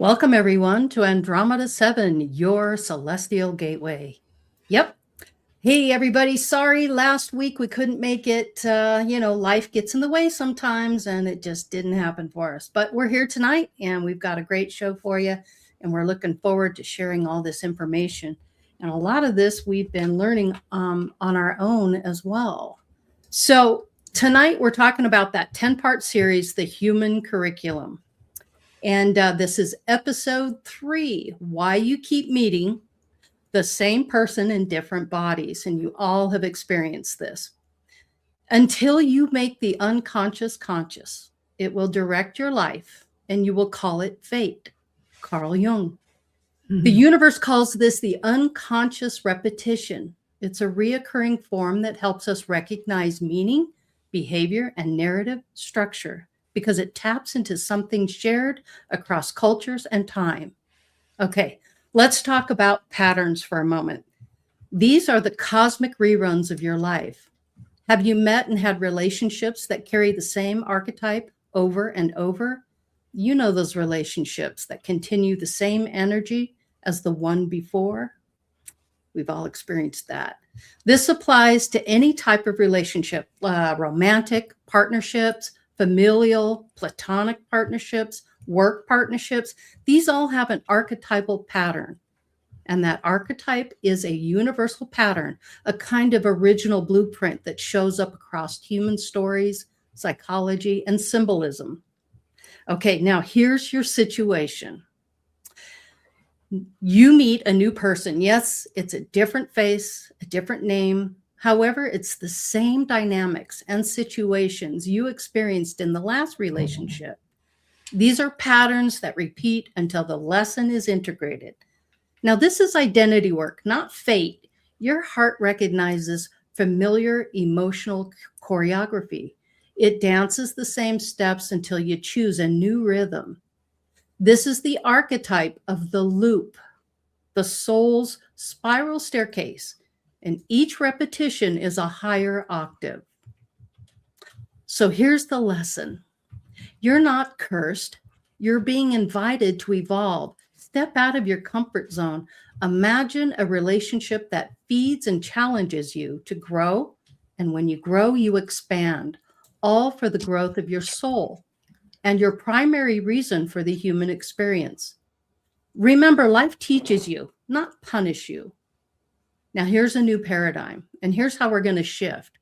Welcome, everyone, to Andromeda 7, your celestial gateway. Yep. Hey, everybody. Sorry, last week we couldn't make it. Life gets in the way sometimes, and it just didn't happen for us. But we're here tonight, and we've got a great show for you, and we're looking forward to sharing all this information. And a lot of this we've been learning on our own as well. So tonight we're talking about that 10-part series, The Human Curriculum. And this is episode 3, Why You Keep Meeting the Same Person in Different Bodies. And you all have experienced this. Until you make the unconscious conscious, it will direct your life and you will call it fate. Carl Jung. The universe calls this the unconscious repetition. It's a reoccurring form that helps us recognize meaning, behavior, and narrative structure, because it taps into something shared across cultures and time. Okay, let's talk about patterns for a moment. These are the cosmic reruns of your life. Have you met and had relationships that carry the same archetype over and over? You know those relationships that continue the same energy as the one before. We've all experienced that. This applies to any type of relationship, romantic partnerships, familial, platonic partnerships, work partnerships. These all have an archetypal pattern. And that archetype is a universal pattern, a kind of original blueprint that shows up across human stories, psychology, and symbolism. Okay, now here's your situation. You meet a new person. Yes, it's a different face, a different name. However, it's the same dynamics and situations you experienced in the last relationship. These are patterns that repeat until the lesson is integrated. Now, this is identity work, not fate. Your heart recognizes familiar emotional choreography. It dances the same steps until you choose a new rhythm. This is the archetype of the loop, the soul's spiral staircase. And each repetition is a higher octave. So here's the lesson. You're not cursed. You're being invited to evolve. Step out of your comfort zone. Imagine a relationship that feeds and challenges you to grow. And when you grow, you expand, all for the growth of your soul and your primary reason for the human experience. Remember, life teaches you, not punish you. Now, here's a new paradigm, and here's how we're going to shift.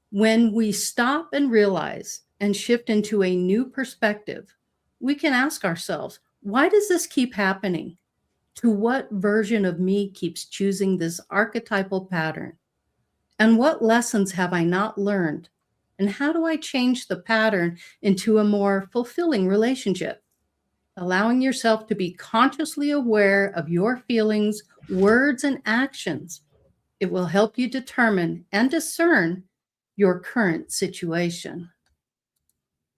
When we stop and realize and shift into a new perspective, we can ask ourselves, why does this keep happening? To what version of me keeps choosing this archetypal pattern? And what lessons have I not learned? And how do I change the pattern into a more fulfilling relationship? Allowing yourself to be consciously aware of your feelings, words, and actions. It will help you determine and discern your current situation.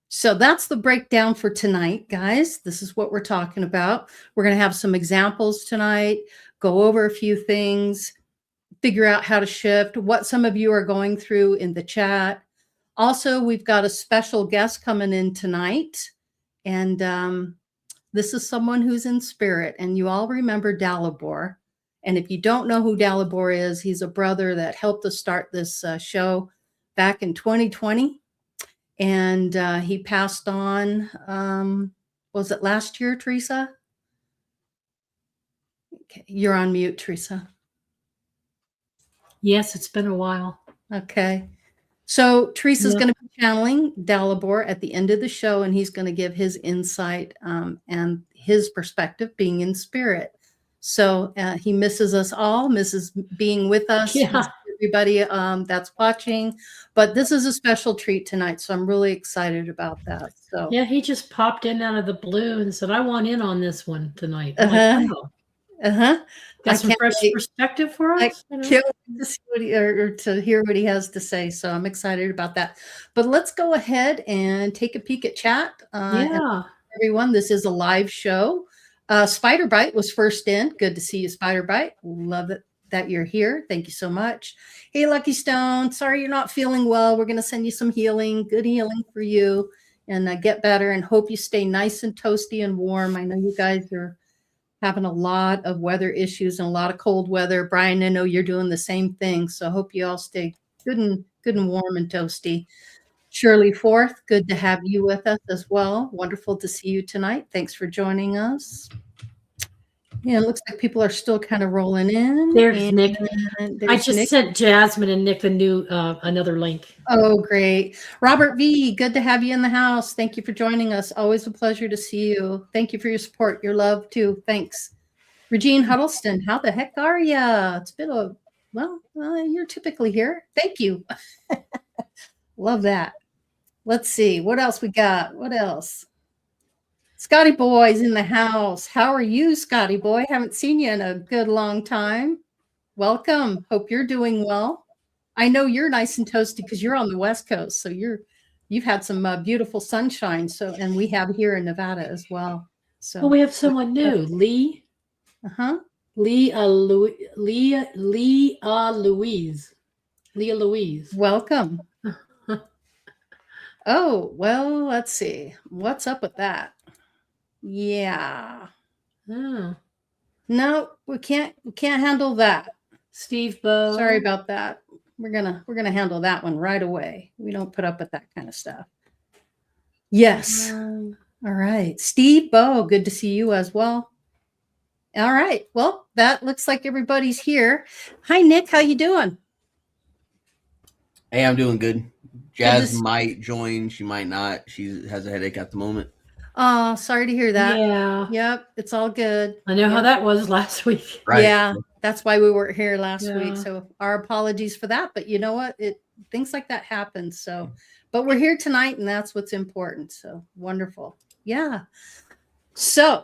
So that's the breakdown for tonight, guys. This is what we're talking about. We're going to have some examples tonight, go over a few things, figure out how to shift, what some of you are going through in the chat. Also, we've got a special guest coming in tonight, and this is someone who's in spirit, and you all remember Dalibor. And if you don't know who Dalibor is, he's a brother that helped us start this show back in 2020. And he passed on, was it last year, Teresa? Okay, you're on mute, Teresa. Yes, it's been a while. Okay. So Teresa's going to be channeling Dalibor at the end of the show, and he's going to give his insight and his perspective being in spirit. So he misses us all, misses being with us, everybody that's watching. But this is a special treat tonight, so I'm really excited about that. So yeah, he just popped in out of the blue and said, I want in on this one tonight. Got some fresh perspective for us. I can't wait to see what or to hear what he has to say. So I'm excited about that. But let's go ahead and take a peek at chat. Everyone, this is a live show. Spider Bite was first in. Good to see you, Spider Bite. Love it that you're here. Thank you so much. Hey, Lucky Stone. Sorry you're not feeling well. We're going to send you some healing, good healing for you. and get better, and hope you stay nice and toasty and warm. I know you guys are having a lot of weather issues and a lot of cold weather. Brian, I know you're doing the same thing. So I hope you all stay good and warm and toasty. Shirley Forth, good to have you with us as well. Wonderful to see you tonight. Thanks for joining us. Yeah, it looks like people are still kind of rolling in. There's Nick. There's I just Nick. sent Jasmine and Nick the new another link. Oh, great. Robert V., good to have you in the house. Thank you for joining us. Always a pleasure to see you. Thank you for your support, your love too. Thanks. Regine Huddleston, how the heck are you? It's been you're typically here. Thank you. Love that. Let's see. What else we got? What else? Scotty Boy's in the house. How are you, Scotty Boy? Haven't seen you in a good long time. Welcome. Hope you're doing well. I know you're nice and toasty because you're on the West Coast, so you've had some beautiful sunshine. So, and we have here in Nevada as well. So, we have someone new, Lee. Leah Louise. Welcome. Oh, well, let's see. What's up with that? Yeah. Oh. No, we can't handle that. Steve Bow. Sorry about that. We're gonna handle that one right away. We don't put up with that kind of stuff. Yes. All right. Steve Bow, good to see you as well. All right. Well, that looks like everybody's here. Hi, Nick. How you doing? Hey, I'm doing good. Jazz might join. She might not. She has a headache at the moment. Oh, sorry to hear that. Yeah. Yep. It's all good. I know how that was last week. Right. Yeah. That's why we weren't here last week. So our apologies for that. But you know what? Things like that happen. So, but we're here tonight, and that's what's important. So wonderful. Yeah. So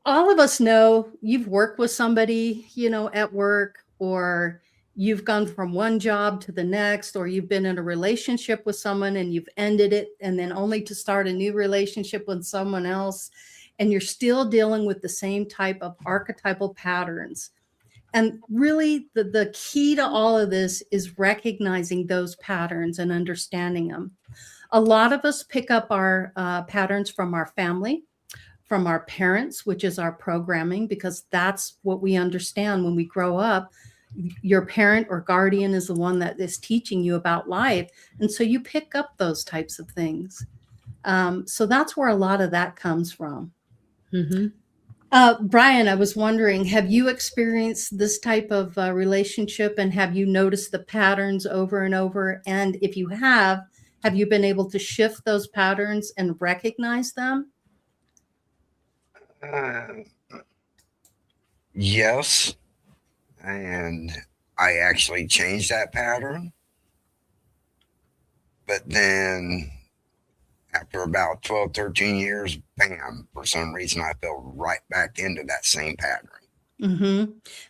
all of us know you've worked with somebody, at work, or you've gone from one job to the next, or you've been in a relationship with someone and you've ended it, and then only to start a new relationship with someone else. And you're still dealing with the same type of archetypal patterns. And really, the key to all of this is recognizing those patterns and understanding them. A lot of us pick up our patterns from our family, from our parents, which is our programming, because that's what we understand when we grow up. Your parent or guardian is the one that is teaching you about life. And so you pick up those types of things. So that's where a lot of that comes from. Brian, I was wondering, have you experienced this type of relationship, and have you noticed the patterns over and over? And if you have you been able to shift those patterns and recognize them? Yes. And I actually changed that pattern. But then after about 12, 13 years, bam, for some reason, I fell right back into that same pattern.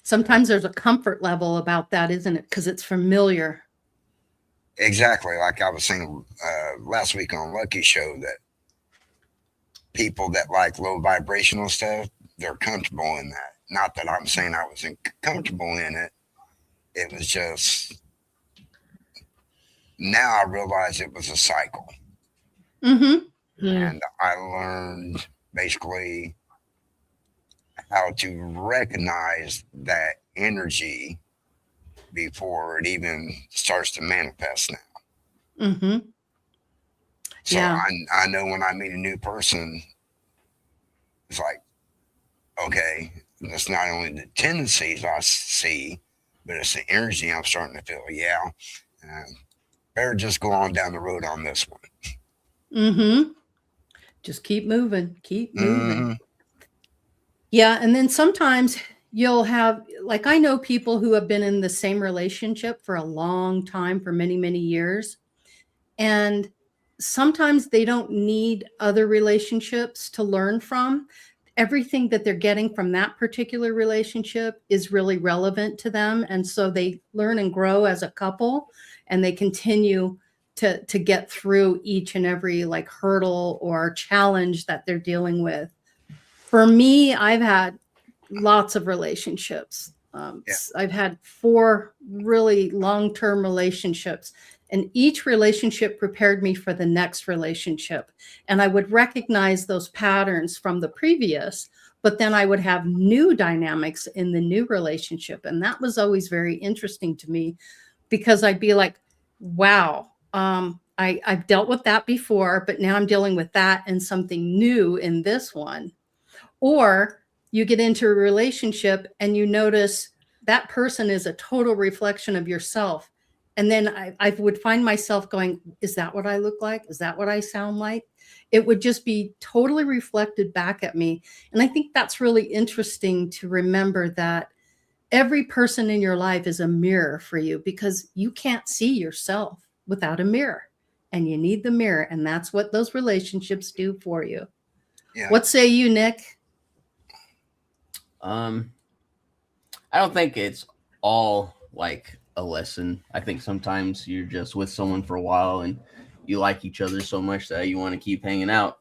Sometimes there's a comfort level about that, isn't it? Because it's familiar. Exactly. Like I was saying last week on Lucky Show, that people that like low vibrational stuff, they're comfortable in that. Not that I'm saying I wasn't comfortable in it. It was just, now I realize it was a cycle. And I learned basically how to recognize that energy before it even starts to manifest now. So I know when I meet a new person, it's like, okay, that's not only the tendencies I see, but it's the energy I'm starting to feel. Yeah, better just go on down the road on this one. Just keep moving. Yeah. And then sometimes you'll have, like, I know people who have been in the same relationship for a long time, for many, many years. And sometimes they don't need other relationships to learn from. Everything that they're getting from that particular relationship is really relevant to them. And so they learn and grow as a couple, and they continue to get through each and every like hurdle or challenge that they're dealing with. For me, I've had lots of relationships. I've had 4 really long-term relationships, And each relationship prepared me for the next relationship. And I would recognize those patterns from the previous, but then I would have new dynamics in the new relationship. And that was always very interesting to me, because I'd be like, wow, I've dealt with that before, but now I'm dealing with that and something new in this one. Or you get into a relationship and you notice that person is a total reflection of yourself. And then I would find myself going, is that what I look like? Is that what I sound like? It would just be totally reflected back at me. And I think that's really interesting to remember, that every person in your life is a mirror for you, because you can't see yourself without a mirror, and you need the mirror. And that's what those relationships do for you. Yeah. What say you, Nick? I don't think it's all like a lesson. I think sometimes you're just with someone for a while and you like each other so much that you want to keep hanging out.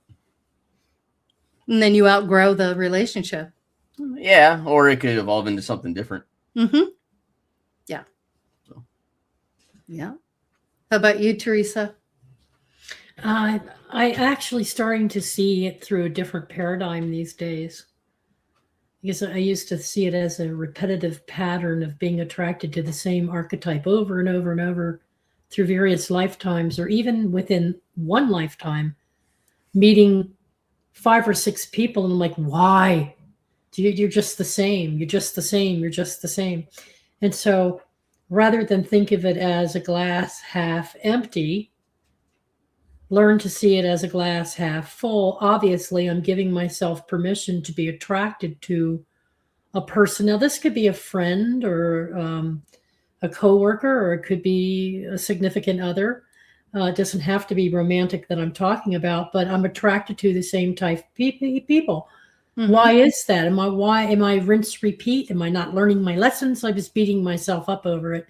And then you outgrow the relationship. Yeah, or it could evolve into something different. Mm-hmm. Yeah. So. Yeah. How about you, Teresa? I actually starting to see it through a different paradigm these days. Because I used to see it as a repetitive pattern of being attracted to the same archetype over and over and over through various lifetimes, or even within one lifetime, meeting 5 or 6 people. And I'm like, why? You're just the same. You're just the same. You're just the same. And so rather than think of it as a glass half empty, learn to see it as a glass half full. Obviously, I'm giving myself permission to be attracted to a person. Now, this could be a friend or a coworker, or it could be a significant other. It doesn't have to be romantic that I'm talking about, but I'm attracted to the same type of people. Mm-hmm. Why is that? Why am I rinse repeat? Am I not learning my lessons? I was beating myself up over it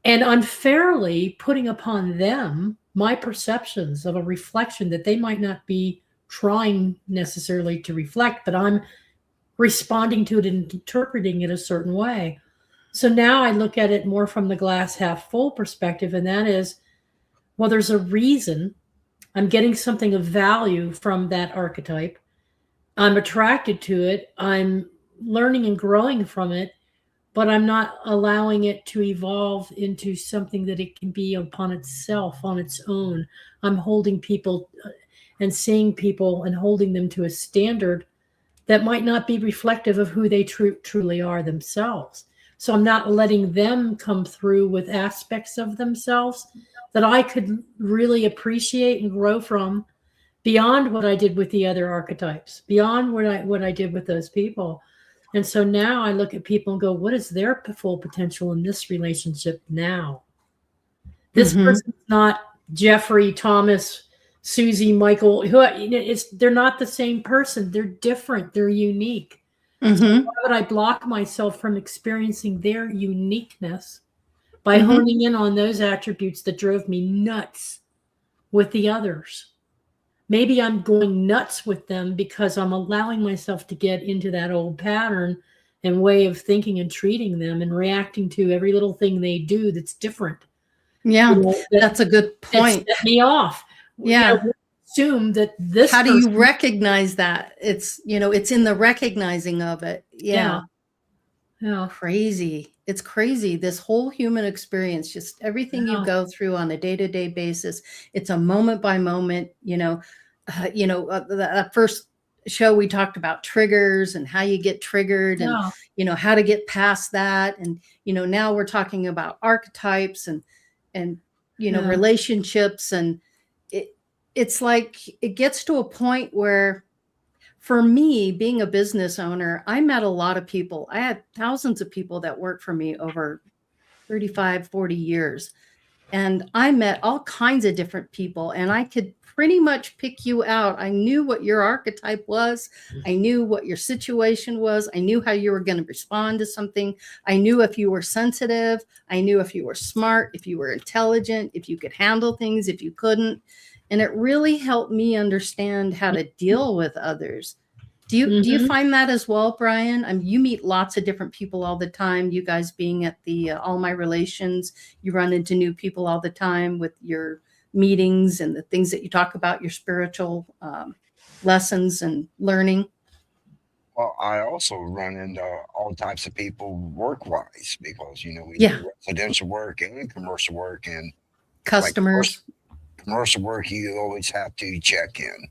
and unfairly putting upon them my perceptions of a reflection that they might not be trying necessarily to reflect, but I'm responding to it and interpreting it a certain way. So now I look at it more from the glass half full perspective, and that is, well, there's a reason I'm getting something of value from that archetype. I'm attracted to it. I'm learning and growing from it, but I'm not allowing it to evolve into something that it can be upon itself, on its own. I'm holding people and seeing people and holding them to a standard that might not be reflective of who they truly are themselves. So I'm not letting them come through with aspects of themselves that I could really appreciate and grow from, beyond what I did with the other archetypes, beyond what I did with those people. And so now I look at people and go, what is their full potential in this relationship now? This person's not Jeffrey, Thomas, Susie, Michael, they're not the same person. They're different. They're unique. So why would I block myself from experiencing their uniqueness by honing in on those attributes that drove me nuts with the others? Maybe I'm going nuts with them because I'm allowing myself to get into that old pattern and way of thinking and treating them and reacting to every little thing they do that's different. Yeah, that's a good point. Set me off. Yeah. Assume that this. How do you recognize that? It's in the recognizing of it. Yeah. Crazy. It's crazy. This whole human experience, just everything you go through on a day-to-day basis. It's a moment by moment, that first show we talked about triggers and how you get triggered and, how to get past that. And, now we're talking about archetypes and relationships. And it's like, it gets to a point where, for me, being a business owner, I met a lot of people. I had thousands of people that worked for me over 35, 40 years. And I met all kinds of different people, and I could pretty much pick you out. I knew what your archetype was. I knew what your situation was. I knew how you were going to respond to something. I knew if you were sensitive. I knew if you were smart, if you were intelligent, if you could handle things, if you couldn't. And it really helped me understand how to deal with others. Do you Mhm. find that as well, Brian? I mean, you meet lots of different people all the time. You guys being at the All My Relations, you run into new people all the time with your meetings and the things that you talk about, your spiritual lessons and learning. Well, I also run into all types of people work wise because, we Yeah, do residential work and commercial work. And like customers. commercial work, you always have to check in.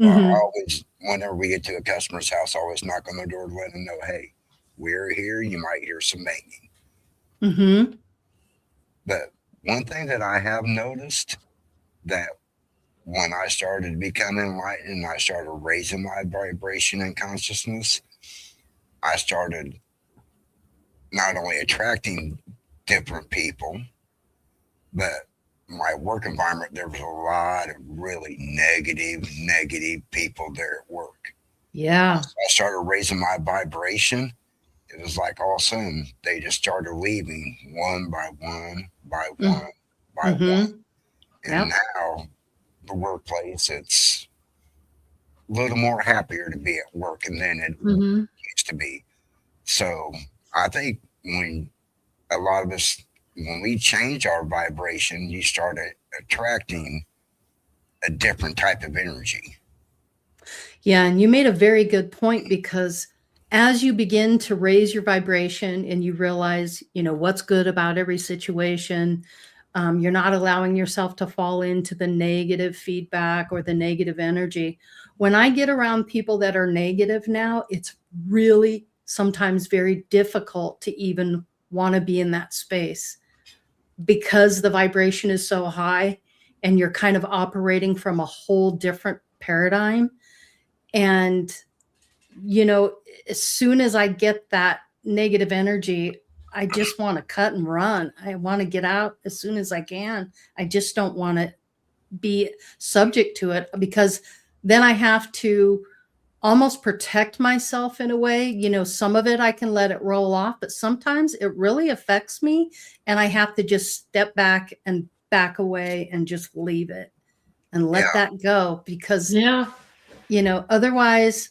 I Mm-hmm. always, whenever we get to a customer's house, I always knock on the door to let them know, hey, we're here. You might hear some banging. Mm-hmm. But one thing that I have noticed that when I started becoming enlightened and I started raising my vibration and consciousness, I started not only attracting different people, but my work environment, there was a lot of really negative people there at work. Yeah. So I started raising my vibration. It was like all of a sudden they just started leaving one by one by Mm-hmm. one by one. And Yep. now the workplace, it's a little more happier to be at work than it Mhm. used to be. So I think when a lot of us, when we change our vibration, you start attracting a different type of energy. Yeah, and you made a very good point because as you begin to raise your vibration and you realize, what's good about every situation, you're not allowing yourself to fall into the negative feedback or the negative energy. When I get around people that are negative now, it's really sometimes very difficult to even want to be in that space because the vibration is so high and you're kind of operating from a whole different paradigm. And, as soon as I get that negative energy, I just want to cut and run. I want to get out as soon as I can. I just don't want to be subject to it because then I have to almost protect myself in a way. Some of it I can let it roll off, but sometimes it really affects me and I have to just step back and back away and just leave it and let Yeah, that go because Yeah. otherwise,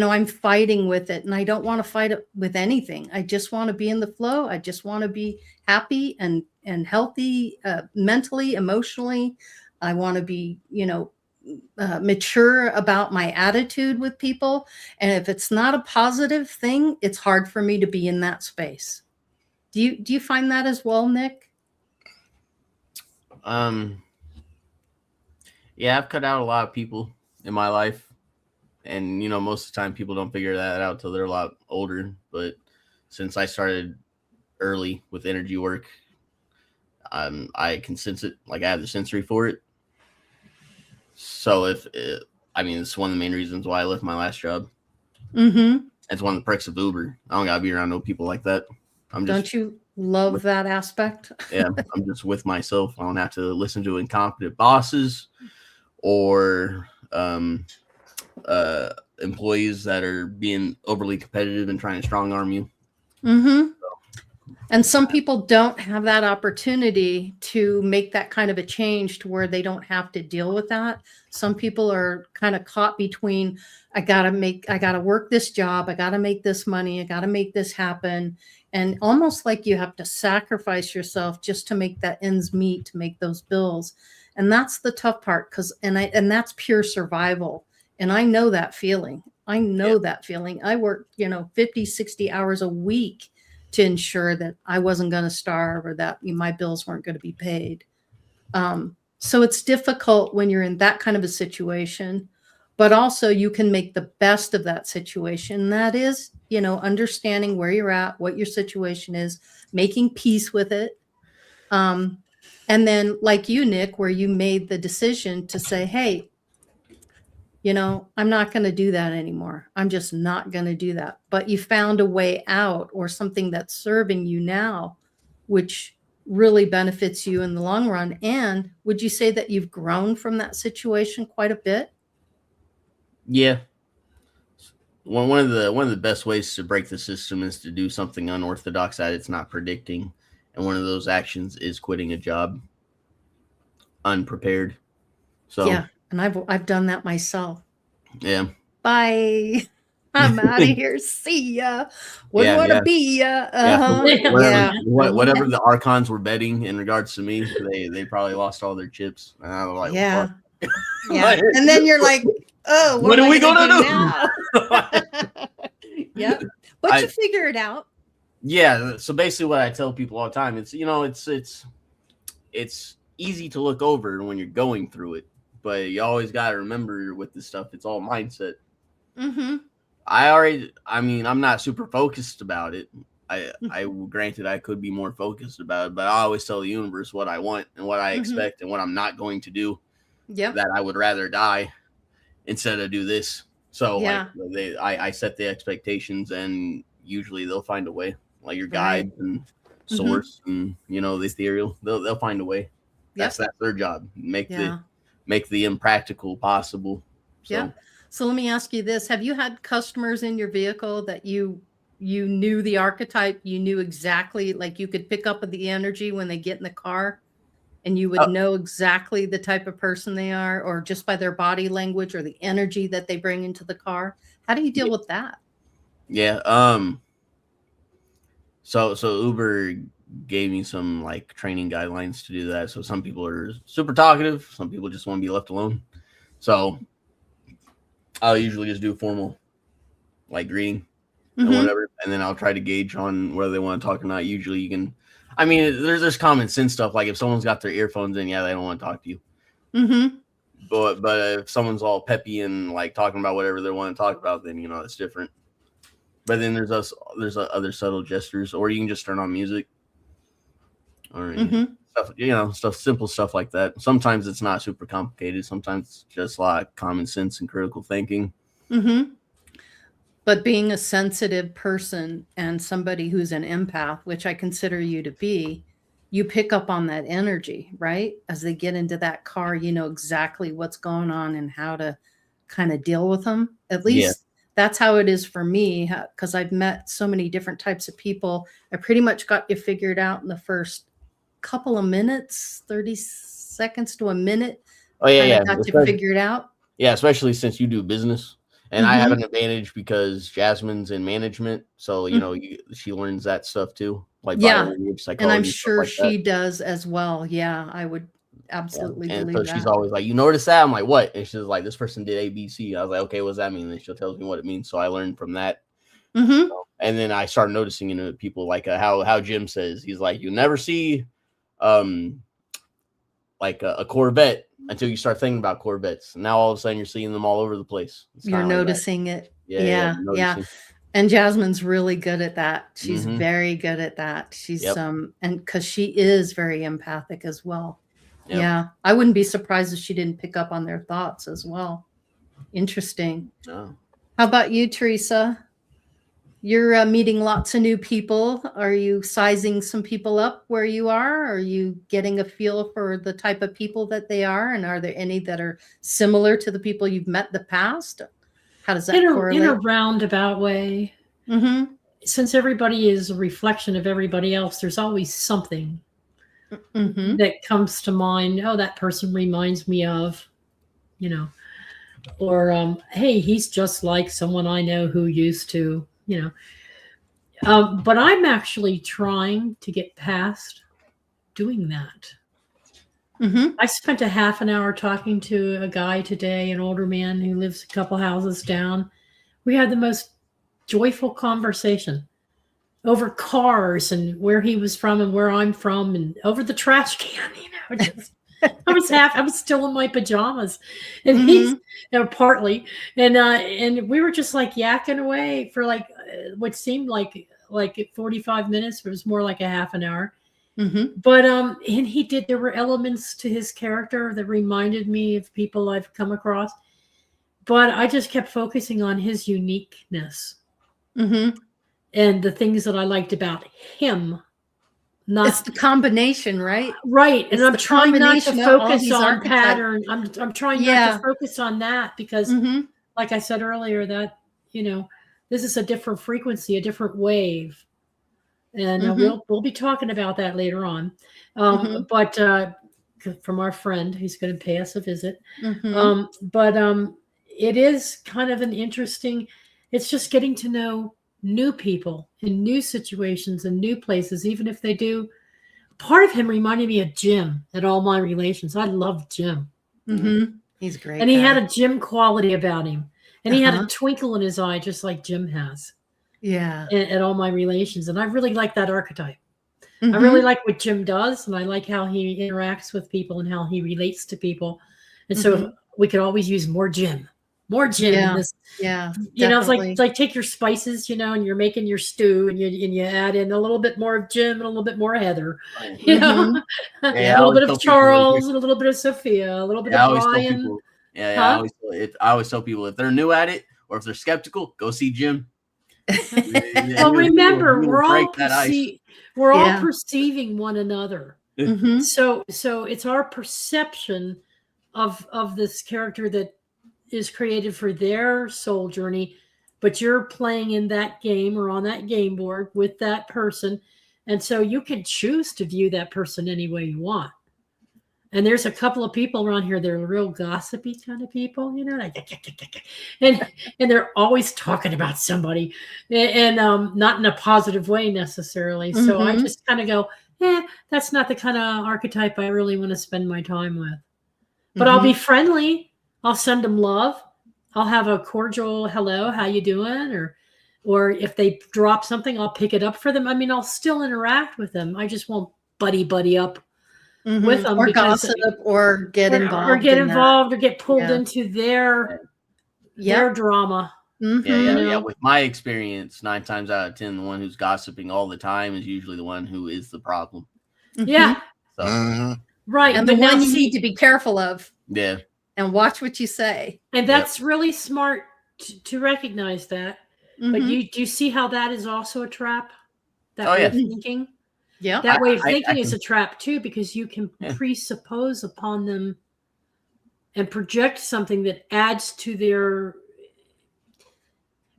I'm fighting with it and I don't want to fight it with anything. I just want to be in the flow. I just want to be happy and healthy, mentally, emotionally. I want to be, mature about my attitude with people. And if it's not a positive thing, it's hard for me to be in that space. Do you find that as well, Nick? Um, yeah, I've cut out a lot of people in my life, and most of the time people don't figure that out till they're a lot older. But since I started early with energy work, I can sense it. Like I have the sensory for it. So it's one of the main reasons why I left my last job. Mm-hmm. It's one of the perks of Uber. I don't gotta be around no people like that. I'm just Don't you love that aspect? yeah, I'm just with myself. I don't have to listen to incompetent bosses or employees that are being overly competitive and trying to strong arm you. Mm-hmm. And some people don't have that opportunity to make that kind of a change to where they don't have to deal with that. Some people are kind of caught between, I got to work this job. I got to make this money. I got to make this happen. And almost like you have to sacrifice yourself just to make that ends meet, to make those bills. And that's the tough part and that's pure survival. And I know that feeling. I know that feeling. I work, 50, 60 hours a week to ensure that I wasn't going to starve or that my bills weren't going to be paid. So it's difficult when you're in that kind of a situation, but also you can make the best of that situation. That is, understanding where you're at, what your situation is, making peace with it. And then like you, Nick, where you made the decision to say, hey, I'm not going to do that anymore. I'm just not going to do that. But you found a way out or something that's serving you now, which really benefits you in the long run. And would you say that you've grown from that situation quite a bit? Yeah. One of the best ways to break the system is to do something unorthodox that it's not predicting. And one of those actions is quitting a job unprepared. So Yeah. And I've done that myself. yeah. Bye. I'm out of here. See ya. Wouldn't Yeah, want to yeah. be ya. Yeah, so Yeah. whatever the archons were betting in regards to me, they probably lost all their chips. And I was like, Yeah. fuck. Yeah. And then you're like, oh, what What am are I we gonna gonna do now? Yep. But you figure it out. Yeah, so basically what I tell people all the time, it's it's easy to look over when you're going through it, but you always got to remember with this stuff, it's all mindset. Mm-hmm. I mean, I'm not super focused about it. I granted I could be more focused about it, but I always tell the universe what I want and what I expect and what I'm not going to do. Yep. That I would rather die instead of do this. So Yeah. like I set the expectations, and usually they'll find a way. Like your Right. guide and source and the ethereal, they'll find a way. Yep. That's their job. Make Yeah. the impractical possible. So. Yeah. So let me ask you this. Have you had customers in your vehicle that you knew the archetype, you knew exactly, like you could pick up the energy when they get in the car and you would know exactly the type of person they are, or just by their body language or the energy that they bring into the car? How do you deal with that? Yeah. So Uber gave me some like training guidelines to do that. So some people are super talkative. Some people just want to be left alone. So I'll usually just do formal like greeting and whatever. And then I'll try to gauge on whether they want to talk or not. Usually you can, I mean, there's common sense stuff. Like if someone's got their earphones in, yeah, they don't want to talk to you. But if someone's all peppy and like talking about whatever they want to talk about, then, it's different. But then there's other subtle gestures, or you can just turn on music or stuff, simple stuff like that. Sometimes it's not super complicated. Sometimes it's just like common sense and critical thinking. But being a sensitive person and somebody who's an empath, which I consider you to be, you pick up on that energy, right? As they get into that car, you know exactly what's going on and how to kind of deal with them. At least that's how it is for me, because I've met so many different types of people. I pretty much got you figured out in the first couple of minutes, 30 seconds to a minute. Oh, yeah. Got you figured out. Yeah, especially since you do business. And I have an advantage because Jasmine's in management. So, she learns that stuff too. Like, language, psychology, and I'm sure like she does as well. Yeah, I would absolutely believe so that. She's always like, you notice that? I'm like, what? And she's like, this person did ABC. I was like, okay, what does that mean? And she'll tell me what it means. So I learned from that. And then I started noticing, people like how Jim says, he's like, you never see like a Corvette until you start thinking about Corvettes. And now all of a sudden you're seeing them all over the place. You're noticing it. Yeah. And Jasmine's really good at that. She's very good at that. She's and because she is very empathic as well. Yeah. I wouldn't be surprised if she didn't pick up on their thoughts as well. Interesting. No. How about you, Teresa? You're meeting lots of new people. Are you sizing some people up where you are? Are you getting a feel for the type of people that they are? And are there any that are similar to the people you've met in the past? How does that correlate? In a roundabout way. Since everybody is a reflection of everybody else, there's always something that comes to mind. Oh, that person reminds me of, or hey, he's just like someone I know who used to, but I'm actually trying to get past doing that. I spent a half an hour talking to a guy today, an older man who lives a couple houses down. We had the most joyful conversation over cars and where he was from and where I'm from and over the trash can, just, I was still in my pajamas and he's partly. And we were just like yakking away for like what seemed like 45 minutes, but it was more like a half an hour. But and there were elements to his character that reminded me of people I've come across, but I just kept focusing on his uniqueness and the things that I liked about him. It's the combination, right? Right. And I'm trying not to focus on pattern. I'm trying not to focus on that because like I said earlier, that, this is a different frequency, a different wave. And we'll be talking about that later on. But from our friend, he's going to pay us a visit. But it is kind of an interesting, it's just getting to know new people in new situations and new places, even if they do. Part of him reminded me of Jim at All My Relations. I love Jim. Mm-hmm. He's a great. And he guy. had a Jim quality about him. And he had Uh-huh. a twinkle in his eye, just like Jim has Yeah. at All My Relations. And I really like that archetype. Mhm. I really like what Jim does, and I like how he interacts with people and how he relates to people. And so we could always use more Jim in Yeah. this. Yeah. You know, it's definitely. like take your spices, and you're making your stew, and you add in a little bit more of Jim and a little bit more of Heather, you know, Yeah, a I little always bit tell of people, like, Charles and a little bit of Sophia, a little bit I of always tell Brian. people. Yeah, Huh? I always tell people if they're new at it or if they're skeptical, go see Jim. Well, remember, we're all break that ice. Yeah. perceiving one another. Mhm. So it's our perception of this character that is created for their soul journey, but you're playing in that game or on that game board with that person, and so you can choose to view that person any way you want. And there's a couple of people around here that are real gossipy kind of people, like, and they're always talking about somebody, and not in a positive way necessarily. So I Mhm. just kind of go, that's not the kind of archetype I really want to spend my time with. But I'll be friendly. I'll send them love. I'll have a cordial hello, how you doing? Or if they drop something, I'll pick it up for them. I mean, I'll still interact with them. I just won't buddy up with them, or because gossip or get involved or get in that. involved or get pulled Yeah. into their Yep. drama. Mhm. Yeah. With my experience, 9 times out of 10, the one who's gossiping all the time is usually the one who is the problem. Yeah, So Mhm. right. And But the now one you see, need to be careful of yeah, and watch what you say. and that's really smart to recognize that. But Mhm. do you see how that is also a trap? That Oh, way yeah. of thinking? Yep. That way of I thinking is can- a trap too, because you can Yeah. presuppose upon them and project something that adds to their,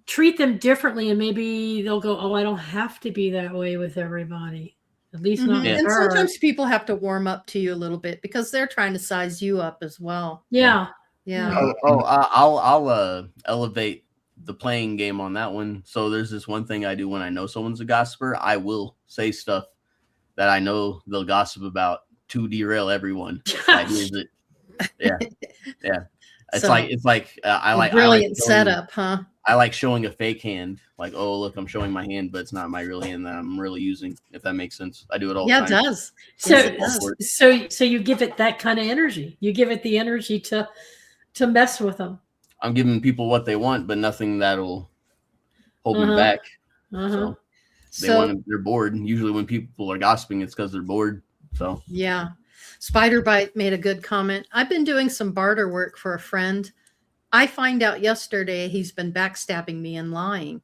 treat them differently, and maybe they'll go, oh, I don't have to be that way with everybody, at least not Mhm. with And her. sometimes people have to warm up to you a little bit because they're trying to size you up as well. Yeah. Yeah. I'll elevate the playing game on that one. So there's this one thing I do when I know someone's a gossiper. I will say stuff that I know they'll gossip about to derail everyone that hears it. Yeah. It's So, like I like brilliant showing, setup, huh? I like showing a fake hand. Like, oh look, I'm showing my hand, but it's not my real hand that I'm really using. If that makes sense, I do it all Yeah, the it time. does. So, Yes, it does. so you give it that kind of energy. You give it the energy to mess with them. I'm giving people what they want, but nothing that'll hold me Uh-huh. back. Uh-huh. So they're bored. Usually when people are gossiping, it's because they're bored. So Yeah. Spider Bite made a good comment. I've been doing some barter work for a friend. I find out yesterday he's been backstabbing me and lying.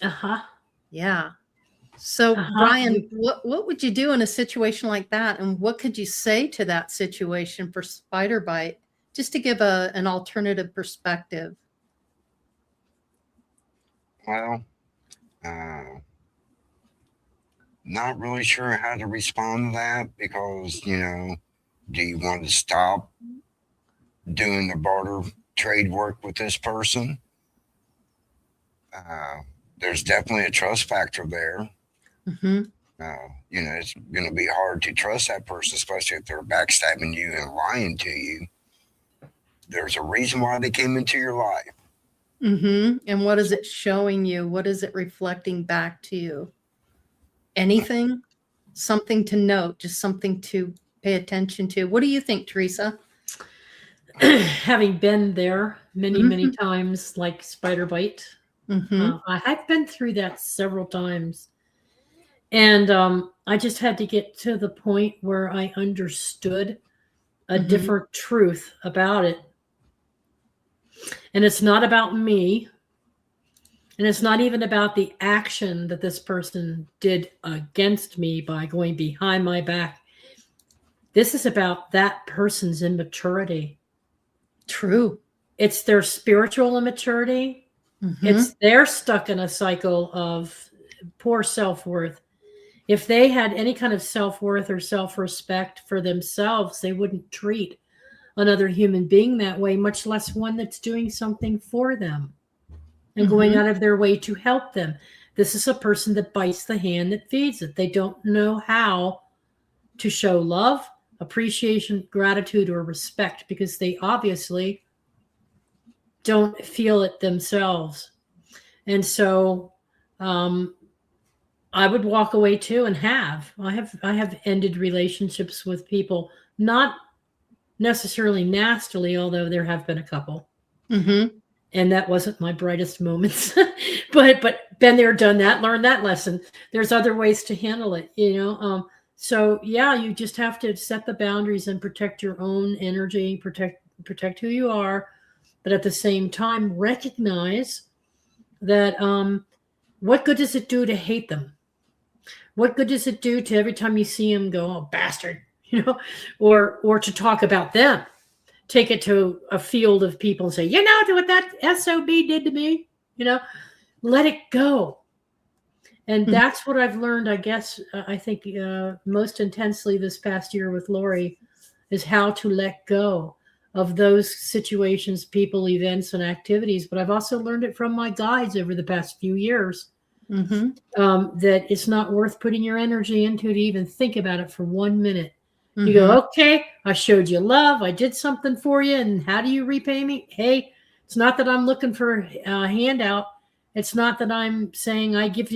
Uh-huh. Yeah. So, Uh-huh. Brian, what would you do in a situation like that? And what could you say to that situation for Spider Bite, just to give an alternative perspective? Well, not really sure how to respond to that because, do you want to stop doing the barter trade work with this person? There's definitely a trust factor there. Mm-hmm. It's going to be hard to trust that person, especially if they're backstabbing you and lying to you. There's a reason why they came into your life. Mm-hmm. And what is it showing you? What is it reflecting back to you? Anything? Something to note, just something to pay attention to. What do you think, Teresa? Having been there many times, like Spider Bite, I've been through that several times. And I just had to get to the point where I understood a different truth about it. And it's not about me. And it's not even about the action that this person did against me by going behind my back. This is about that person's immaturity. True. It's their spiritual immaturity. They're stuck in a cycle of poor self-worth. If they had any kind of self-worth or self-respect for themselves, they wouldn't treat another human being that way, much less one that's doing something for them and going Mhm. out of their way to help them. This is a person that bites the hand that feeds it. They don't know how to show love, appreciation, gratitude, or respect because they obviously don't feel it themselves. And so I would walk away too, and I have ended relationships with people, not necessarily nastily, although there have been a couple. Mhm. And that wasn't my brightest moments. but been there, done that, learned that lesson. There's other ways to handle it, you know. So yeah, you just have to set the boundaries and protect your own energy, protect who you are, but at the same time recognize that what good does it do to hate them? What good does it do to every time you see them go, oh bastard, you know, or to talk about them? Take it to a field of people and say, you know what that SOB did to me? You know, let it go. And Mhm. that's what I've learned, I guess, I think most intensely this past year with Laurie is how to let go of those situations, people, events, and activities. But I've also learned it from my guides over the past few years Mhm. that it's not worth putting your energy into to even think about it for 1 minute. You Mhm. go, okay, I showed you love. I did something for you. And how do you repay me? Hey, it's not that I'm looking for a handout. It's not that I'm saying I gave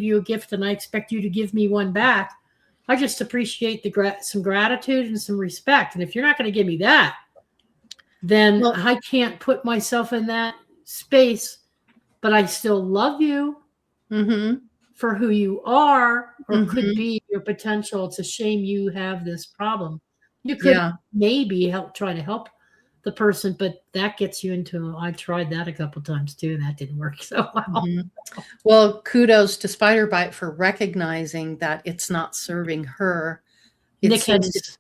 you a gift and I expect you to give me one back. I just appreciate some gratitude and some respect. And if you're not going to give me that, then Well, I can't put myself in that space, but I still love you mhm. for who you are or could Mhm. be your potential. It's a shame you have this problem. You could Yeah. maybe try to help the person, but that gets you into, I tried that a couple times too, and that didn't work so well. Mhm. Well, kudos to Spiderbite for recognizing that it's not serving her. It Nick had seems to his,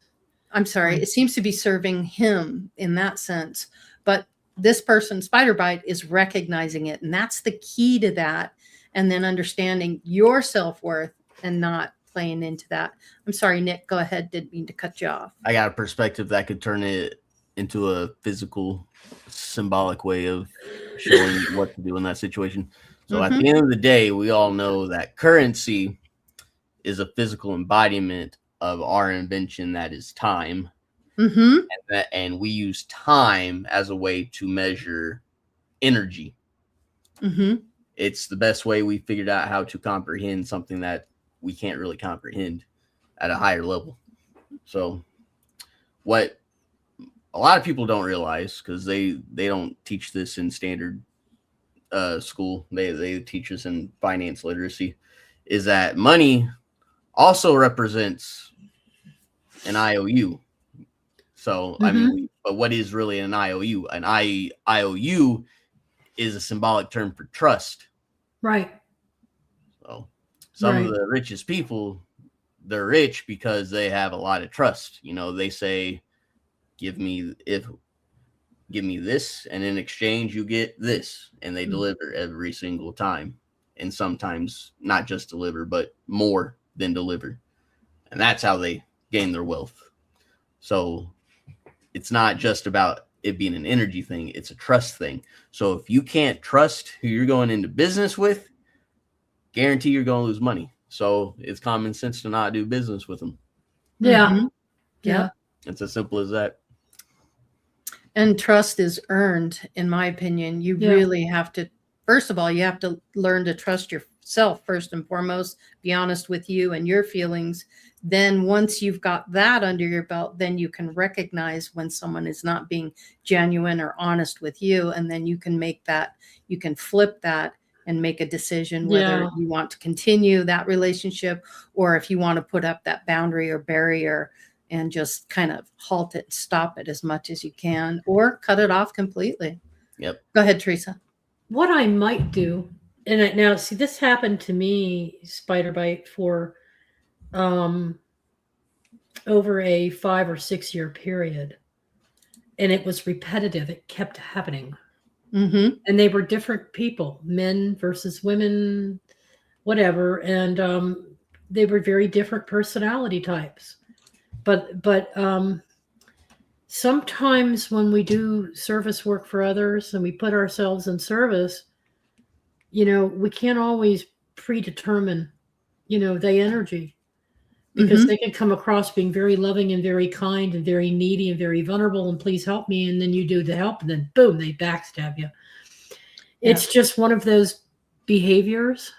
I'm sorry, sorry. it seems to be serving him in that sense. But this person, Spiderbite, is recognizing it. And that's the key to that. And then understanding your self-worth and not playing into that. I'm sorry, Nick, go ahead. Didn't mean to cut you off. I got a perspective that could turn it into a physical, symbolic way of showing what to do in that situation. So at Mhm. the end of the day, we all know that currency is a physical embodiment of our invention that is time. Mhm. And we use time as a way to measure energy. Mhm. It's the best way we figured out how to comprehend something that we can't really comprehend at a higher level. So what a lot of people don't realize, because they don't teach this in standard school, they teach us in finance literacy, is that money also represents an IOU. So I mean, but what is really an IOU? An IOU is a symbolic term for trust. Right. So some of Right. the richest people, they're rich because they have a lot of trust. You know, they say, give me this, and in exchange you get this, and they deliver every single time. And sometimes not just deliver, but more than deliver. And that's how they gain their wealth. So it's not just about it being an energy thing, it's a trust thing. So if you can't trust who you're going into business with, guarantee you're going to lose money. So it's common sense to not do business with them. Yeah. Mhm. Yeah. Yep. It's as simple as that. And trust is earned, in my opinion. You Yeah. really have to, first of all, you have to learn to trust yourself first and foremost, be honest with you and your feelings. Then once you've got that under your belt, then you can recognize when someone is not being genuine or honest with you. And then you can you can flip that and make a decision whether Yeah. you want to continue that relationship or if you want to put up that boundary or barrier and just kind of halt it, stop it as much as you can, or cut it off completely. Yep. Go ahead, Teresa. What I might do, and now see, this happened to me, Spiderbite, for over a 5 or 6 year period, and it was repetitive. It kept happening, Mm-hmm. and they were different people, men versus women, whatever, and they were very different personality types. But sometimes when we do service work for others and we put ourselves in service, we can't always predetermine, the energy, because they can come across being very loving and very kind and very needy and very vulnerable and please help me. And then you do the help and then boom, they backstab you. It's just one of those behaviors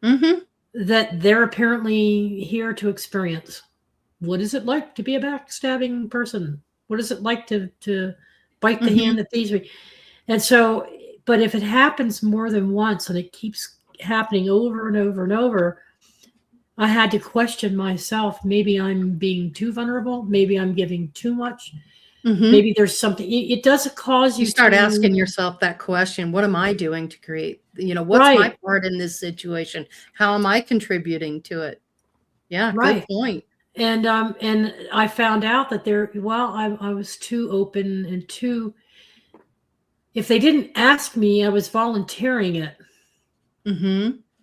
that they're apparently here to experience. What is it like to be a backstabbing person? What is it like to bite the hand that feeds me? And so, but if it happens more than once and it keeps happening over and over and over, I had to question myself. Maybe I'm being too vulnerable. Maybe I'm giving too much. Maybe there's something. It doesn't cause you You start to asking yourself that question. What am I doing to create, what's my part in this situation? How am I contributing to it? Yeah. Good point. And I found out that I was too open and too, if they didn't ask me, I was volunteering it.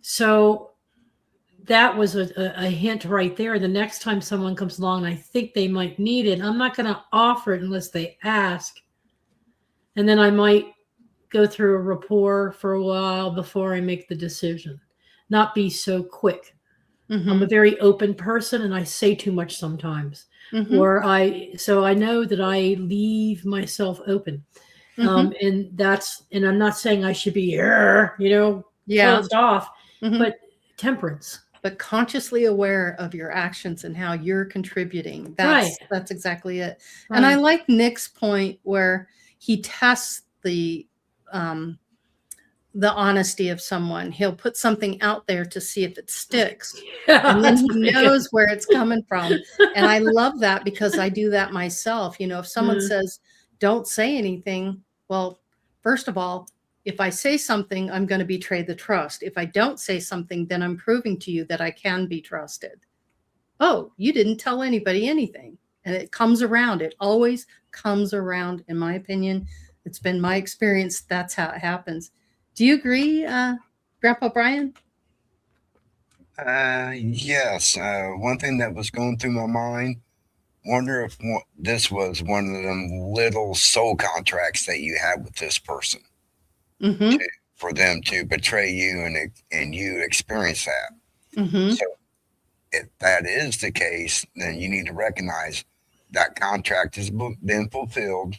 So that was a hint right there. The next time someone comes along and I think they might need it, I'm not going to offer it unless they ask. And then I might go through a rapport for a while before I make the decision. Not be so quick. I'm a very open person and I say too much sometimes. So I know that I leave myself open. And I'm not saying I should be, closed off, but temperance. But consciously aware of your actions and how you're contributing. That's exactly it. And I like Nick's point where he tests the honesty of someone. He'll put something out there to see if it sticks. And then he knows where it's coming from. And I love that because I do that myself. If someone says, don't say anything, well, first of all, if I say something, I'm going to betray the trust. If I don't say something, then I'm proving to you that I can be trusted. Oh, you didn't tell anybody anything. And it comes around. It always comes around, in my opinion. It's been my experience. That's how it happens. Do you agree, Grandpa Brian? Yes. One thing that was going through my mind, wonder if this was one of them little soul contracts that you have with this person. For them to betray you and you experience that. So if that is the case, then you need to recognize that contract has been fulfilled.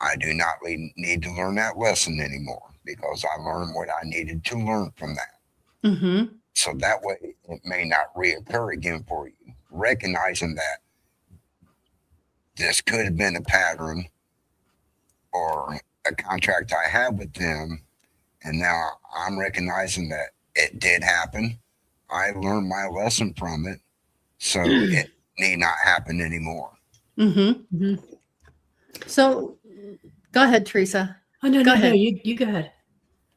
I do not need to learn that lesson anymore because I learned what I needed to learn from that. So that way it may not reoccur again for you. Recognizing that this could have been a pattern or a contract I had with them, and now I'm recognizing that it did happen. I learned my lesson from it, so it need not happen anymore. So go ahead, Teresa. Oh, no, go ahead. No, you go ahead.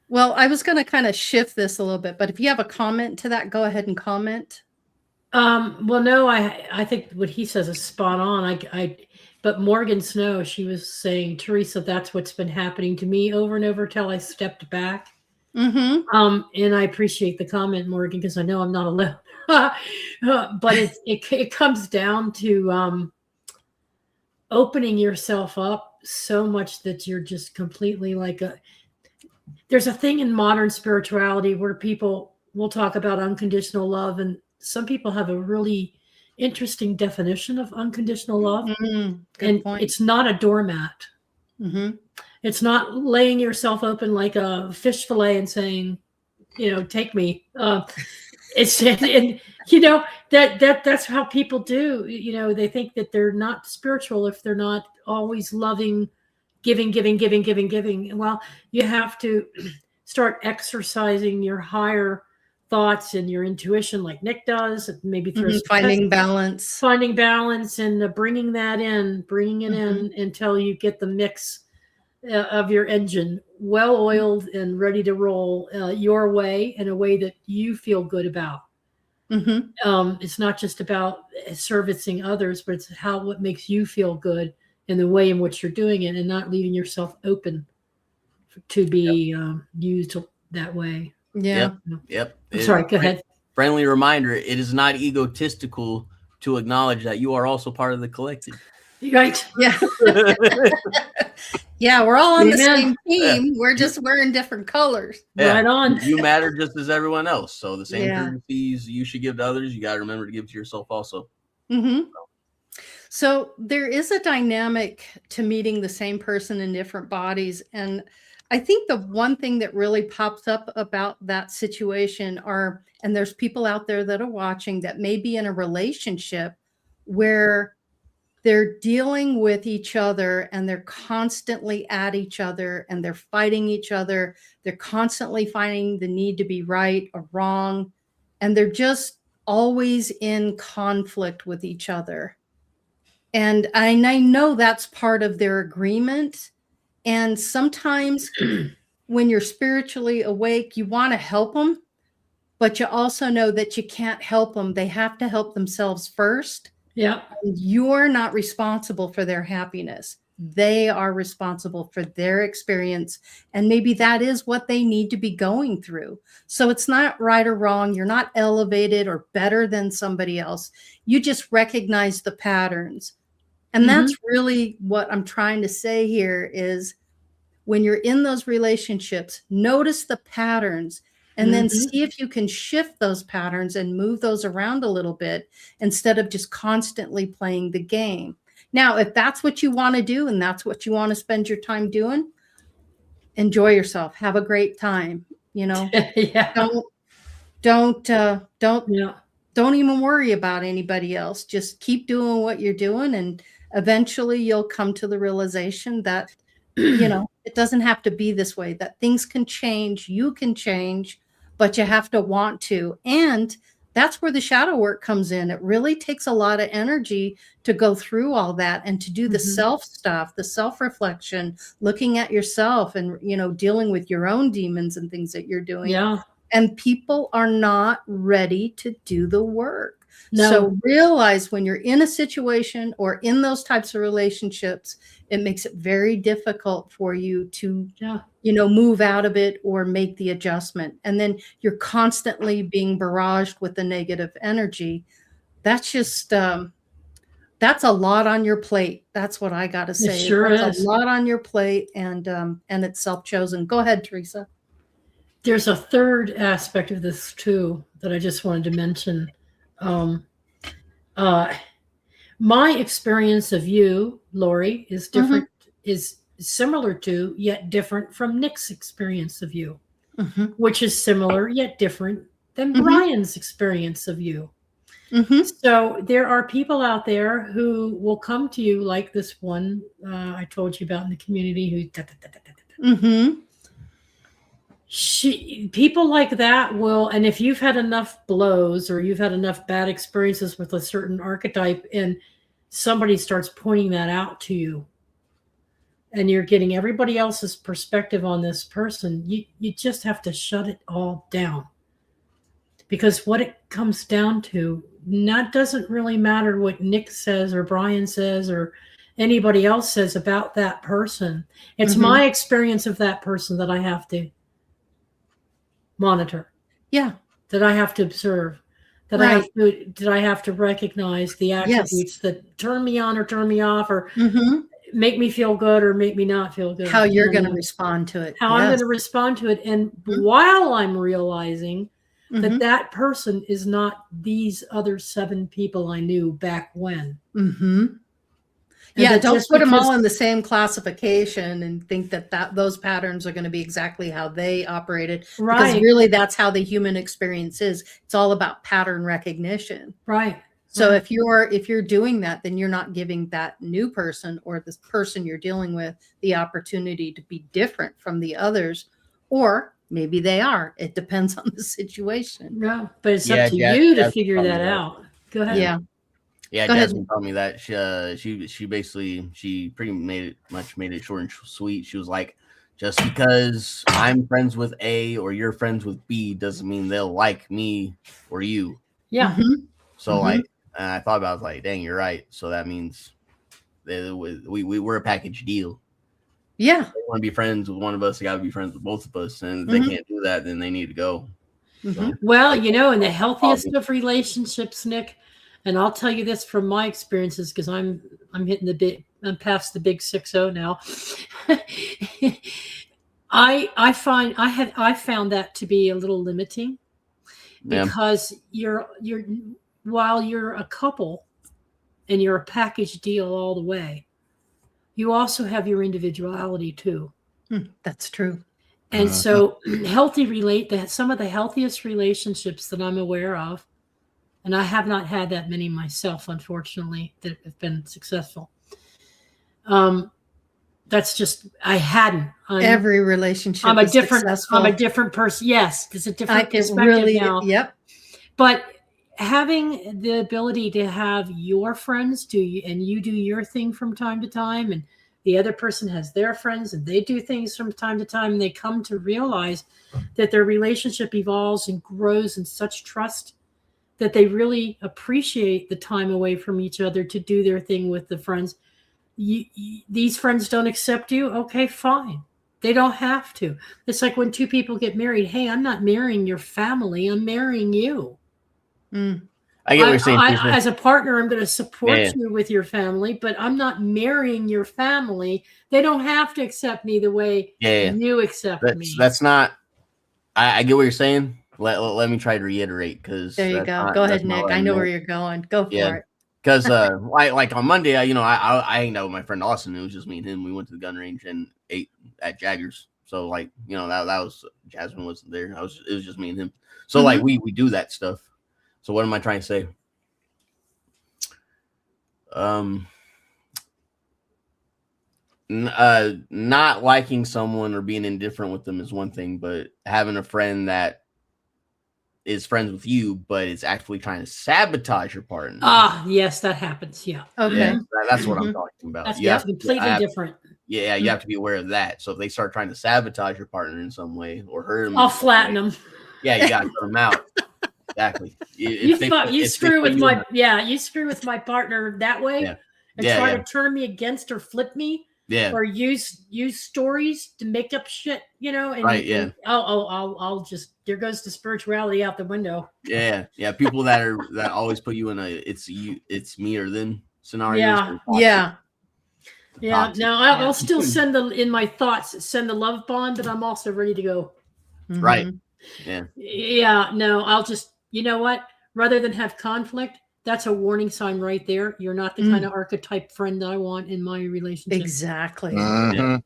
Well, I was going to kind of shift this a little bit, but if you have a comment to that, go ahead and comment. Well, no, I think what he says is spot on. But Morgan Snow, she was saying, Teresa, that's what's been happening to me over and over till I stepped back. And I appreciate the comment, Morgan, because I know I'm not alone. But it comes down to opening yourself up so much that you're just completely there's a thing in modern spirituality where people will talk about unconditional love, and some people have a really interesting definition of unconditional love. Good point. It's not a doormat. It's not laying yourself open like a fish fillet and saying, take me. It's that's how people do. They think that they're not spiritual if they're not always loving, giving. Well, you have to start exercising your higher thoughts and your intuition like Nick does, maybe through finding balance and bringing it in until you get the mix of your engine well oiled and ready to roll your way, in a way that you feel good about. It's not just about servicing others, but it's what makes you feel good in the way in which you're doing it, and not leaving yourself open to be used that way. Yep. Sorry, go ahead. Friendly reminder, it is not egotistical to acknowledge that you are also part of the collective. Right. Yeah. Yeah, we're all on the Amen. same team. We're just wearing different colors. Right on. You matter just as everyone else. So the same Yeah. courtesies you should give to others, you got to remember to give to yourself also. Mm-hmm. So there is a dynamic to meeting the same person in different bodies. And I think the one thing that really pops up about that situation are, and there's people out there that are watching that may be in a relationship where they're dealing with each other and they're constantly at each other and they're fighting each other. They're constantly finding the need to be right or wrong. And they're just always in conflict with each other. And I know that's part of their agreement. And sometimes when you're spiritually awake, you want to help them, but you also know that you can't help them. They have to help themselves first. Yeah. You're not responsible for their happiness. They are responsible for their experience. And maybe that is what they need to be going through. So it's not right or wrong. You're not elevated or better than somebody else. You just recognize the patterns. And that's really what I'm trying to say here is when you're in those relationships, notice the patterns and then see if you can shift those patterns and move those around a little bit instead of just constantly playing the game. Now, if that's what you want to do and that's what you want to spend your time doing, enjoy yourself. Have a great time. You know, Yeah. don't Yeah. don't even worry about anybody else. Just keep doing what you're doing. And eventually you'll come to the realization that, you know, it doesn't have to be this way, that things can change. You can change, but you have to want to. And that's where the shadow work comes in. It really takes a lot of energy to go through all that and to do the self stuff, the self-reflection, looking at yourself and, you know, dealing with your own demons and things that you're doing. Yeah. And people are not ready to do the work. No. So realize when you're in a situation or in those types of relationships, it makes it very difficult for you to, you know, move out of it or make the adjustment. And then you're constantly being barraged with the negative energy. That's just, that's a lot on your plate. That's what I got to say. It sure That's is. a lot on your plate, and it's self-chosen. Go ahead, Teresa. There's a third aspect of this too that I just wanted to mention. My experience of you, Laurie, is different, is similar to, yet different from Nick's experience of you, which is similar, yet different than Brian's experience of you. So there are people out there who will come to you like this one I told you about in the community who people like that will, and if you've had enough blows or you've had enough bad experiences with a certain archetype and somebody starts pointing that out to you and you're getting everybody else's perspective on this person, you just have to shut it all down. Because what it comes down to, that doesn't really matter what Nick says or Brian says or anybody else says about that person. It's my experience of that person that I have to monitor. Yeah. That I have to observe. That I have to recognize the attributes that turn me on or turn me off or make me feel good or make me not feel good. How you're going to respond to it. How I'm going to respond to it. And while I'm realizing that person is not these other 7 people I knew back when. Yeah, don't put them all in the same classification and think that those patterns are going to be exactly how they operated. Right. Because really that's how the human experience is. It's all about pattern recognition. Right. So if you're doing that, then you're not giving that new person or this person you're dealing with the opportunity to be different from the others, or maybe they are. It depends on the situation. Yeah, but it's up to you to figure that out. Go ahead. Yeah. Yeah, Jasmine told me that she basically pretty made it short and sweet. She was like, just because I'm friends with A or you're friends with B doesn't mean they'll like me or you. Yeah. So like, and I thought about it, I was like, dang, you're right. So that means we're a package deal. Yeah. If they want to be friends with one of us, they got to be friends with both of us. And if they can't do that, then they need to go. So, well, you know, in the healthiest of relationships, Nick, And I'll tell you this from my experiences, because I'm past the big 6-0 now. I found that to be a little limiting, because while you're a couple and you're a package deal all the way, you also have your individuality too. That's true. And so some of the healthiest relationships that I'm aware of, and I have not had that many myself, unfortunately, that have been successful. That's just, I hadn't. Every relationship I'm a is different person. Yes, it's a different perspective now. Yep. But having the ability to have your friends and you do your thing from time to time, and the other person has their friends and they do things from time to time, and they come to realize that their relationship evolves and grows in such trust that they really appreciate the time away from each other to do their thing with the friends. These friends don't accept you. Okay, fine. They don't have to. It's like when two people get married. Hey, I'm not marrying your family. I'm marrying you. I get what you're saying. As a partner, I'm going to support you with your family, but I'm not marrying your family. They don't have to accept me the way you accept me. That's not. I get what you're saying. Let me try to reiterate, because there you go. Go ahead, Nick. I know where you're going. Go for it. Because like on Monday, I hanged out with my friend Austin. It was just me and him. We went to the gun range and ate at Jaggers. So that was, Jasmine wasn't there. It was just me and him. So like we do that stuff. So what am I trying to say? Not liking someone or being indifferent with them is one thing, but having a friend that is friends with you, but is actually trying to sabotage your partner. Yes, that happens. Yeah. Okay. Yeah, that's what I'm talking about. That's completely different. Yeah, you have to be aware of that. So if they start trying to sabotage your partner in some way or hurt them, I'll flatten them. Yeah, you got to cut them out. Exactly. You screw with my partner that way, and try to turn me against or flip me. Yeah. Or use stories to make up shit, and right, yeah. I'll just, there goes the spirituality out the window. Yeah. People that always put you in it's me or them scenario. Yeah. Now I'll still send in my thoughts, send the love bond, but I'm also ready to go. Right. Yeah. No, I'll just, you know what? Rather than have conflict, that's a warning sign right there. You're not the kind of archetype friend I want in my relationship. Exactly.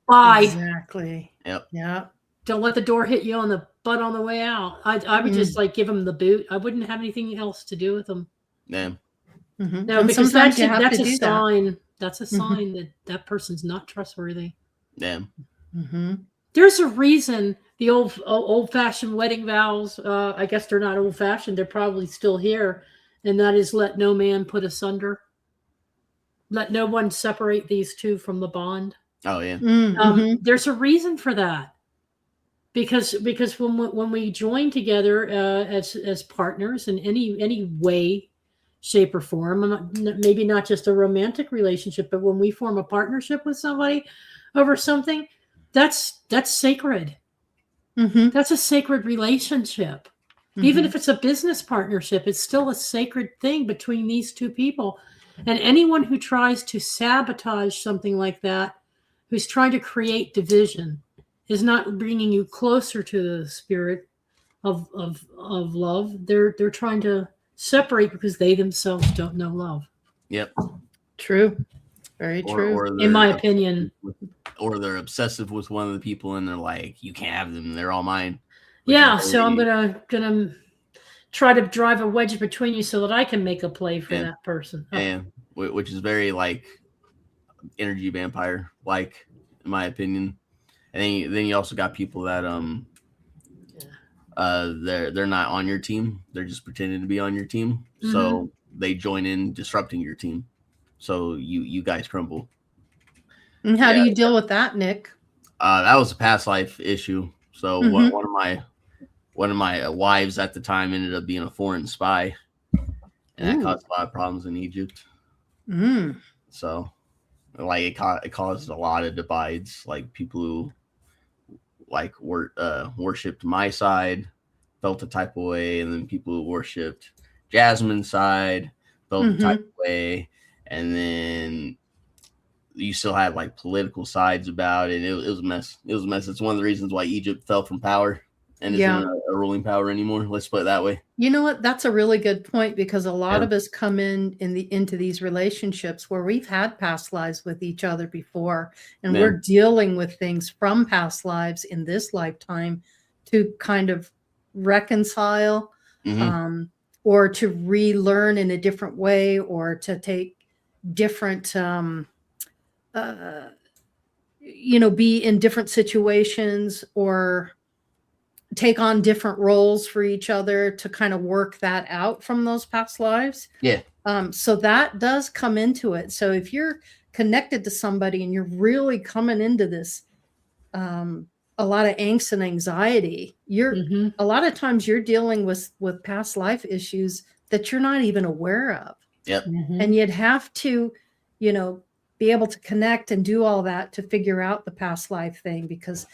Bye. Exactly. Yep. Yeah. Don't let the door hit you on the butt on the way out. I would just give them the boot. I wouldn't have anything else to do with them. Yeah. No, and because that's a sign. That. That's a sign that person's not trustworthy. Yeah. There's a reason the old-fashioned wedding vows, I guess they're not old-fashioned. They're probably still here. And that is, let no man put asunder. Let no one separate these two from the bond. Oh, yeah. There's a reason for that. Because when we join together as partners in any way, shape, or form, maybe not just a romantic relationship, but when we form a partnership with somebody over something, that's sacred. That's a sacred relationship. Even if it's a business partnership, it's still a sacred thing between these two people. And anyone who tries to sabotage something like that, who's trying to create division, is not bringing you closer to the spirit of love. They're trying to separate because they themselves don't know love. Yep. True. Very true. Or in my opinion. Or they're obsessive with one of the people and they're like, you can't have them. They're all mine. Yeah, so I'm gonna try to drive a wedge between you so that I can make a play for that person. And which is very like energy vampire, like in my opinion. And then you also got people that they're not on your team. They're just pretending to be on your team. So they join in disrupting your team. So you guys crumble. And how do you deal with that, Nick? That was a past life issue. So one of my wives at the time ended up being a foreign spy, and that caused a lot of problems in Egypt. So, like it caused a lot of divides. Like people who like worshipped my side felt a type of way, and then people who worshipped Jasmine's side felt a type of way, and then you still had like political sides about it. It was a mess. It was a mess. It's one of the reasons why Egypt fell from power and isn't a ruling power anymore. Let's put it that way. You know what? That's a really good point, because a lot Yeah. of us come into these relationships where we've had past lives with each other before, and Yeah. we're dealing with things from past lives in this lifetime to kind of reconcile, Mhm. or to relearn in a different way, or to take different, be in different situations, or take on different roles for each other to kind of work that out from those past lives. Yeah. So that does come into it. So if you're connected to somebody and you're really coming into this, a lot of angst and anxiety, a lot of times you're dealing with past life issues that you're not even aware of. Yep. And you'd have to, be able to connect and do all that to figure out the past life thing, because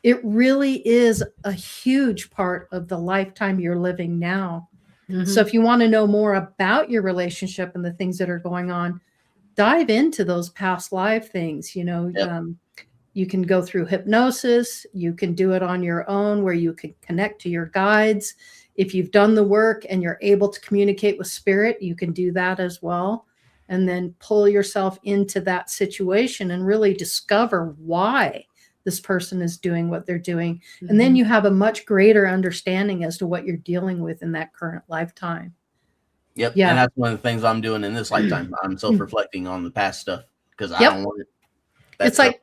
it really is a huge part of the lifetime you're living now. So if you want to know more about your relationship and the things that are going on, dive into those past life things. Yep. You can go through hypnosis. You can do it on your own, where you can connect to your guides. If you've done the work and you're able to communicate with spirit, you can do that as well. And then pull yourself into that situation and really discover why this person is doing what they're doing. And then you have a much greater understanding as to what you're dealing with in that current lifetime. Yep. Yeah. And that's one of the things I'm doing in this lifetime. I'm self-reflecting on the past stuff, because I don't want it. It's like,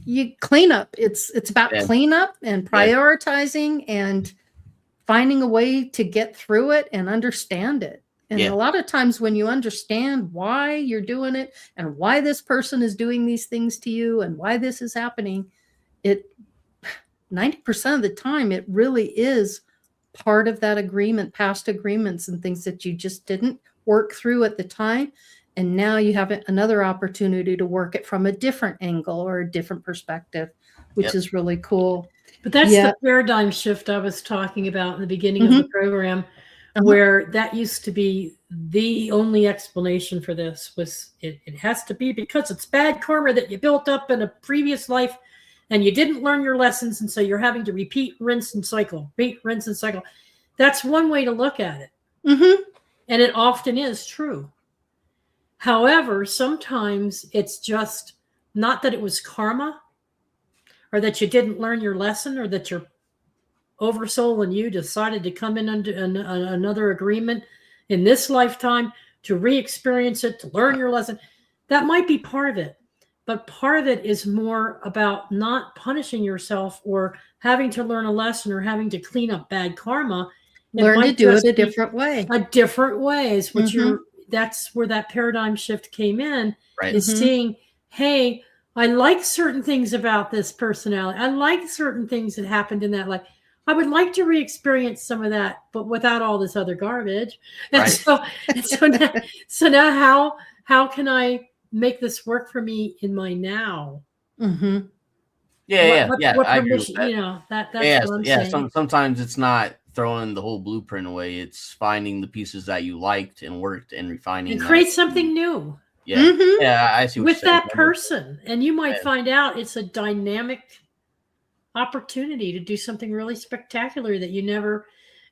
you clean up. It's about cleanup and prioritizing and finding a way to get through it and understand it. And a lot of times when you understand why you're doing it and why this person is doing these things to you and why this is happening, 90% of the time, it really is part of that agreement, past agreements and things that you just didn't work through at the time. And now you have another opportunity to work it from a different angle or a different perspective, which is really cool. But that's the paradigm shift I was talking about in the beginning of the program, where that used to be the only explanation for this was it has to be because it's bad karma that you built up in a previous life and you didn't learn your lessons. And so you're having to repeat, rinse, and cycle, rinse, and cycle. That's one way to look at it. And it often is true. However, sometimes it's just not that it was karma or that you didn't learn your lesson or that your oversoul and you decided to come in under another agreement in this lifetime to re-experience it, to learn your lesson. That might be part of it. But part of it is more about not punishing yourself or having to learn a lesson or having to clean up bad karma. Learn to do it a different way. A different way is what that's where that paradigm shift came in, is seeing, hey, I like certain things about this personality. I like certain things that happened in that life. I would like to re-experience some of that, but without all this other garbage. And so now how can I make this work for me in my now? What I agree with that. That's what I'm saying. Sometimes it's not throwing the whole blueprint away. It's finding the pieces that you liked and worked and refining and create something new. I see what with that person. And you might find out it's a dynamic opportunity to do something really spectacular that you never.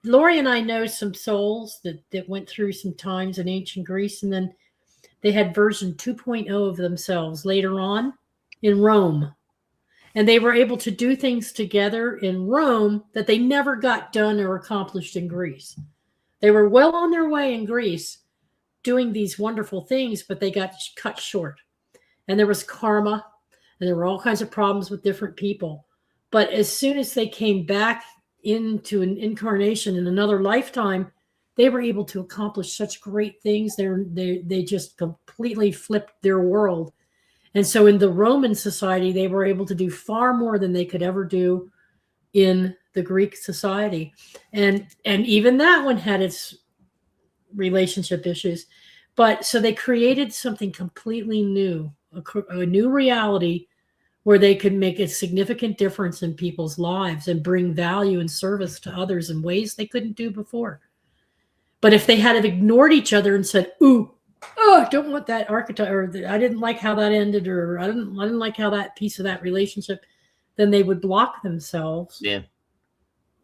Laurie and I know some souls that went through some times in ancient Greece, and then they had version 2.0 of themselves later on in Rome. And they were able to do things together in Rome that they never got done or accomplished in Greece. They were well on their way in Greece doing these wonderful things, but they got cut short. And there was karma, and there were all kinds of problems with different people. But as soon as they came back into an incarnation in another lifetime, they were able to accomplish such great things. They just completely flipped their world. And so in the Roman society, they were able to do far more than they could ever do in the Greek society. And even that one had its relationship issues. But so they created something completely new, a new reality where they could make a significant difference in people's lives and bring value and service to others in ways they couldn't do before. But if they had ignored each other and said, "Ooh, oh, I don't want that archetype," or "I didn't like how that ended," or I didn't like how that piece of that relationship," then they would block themselves Yeah.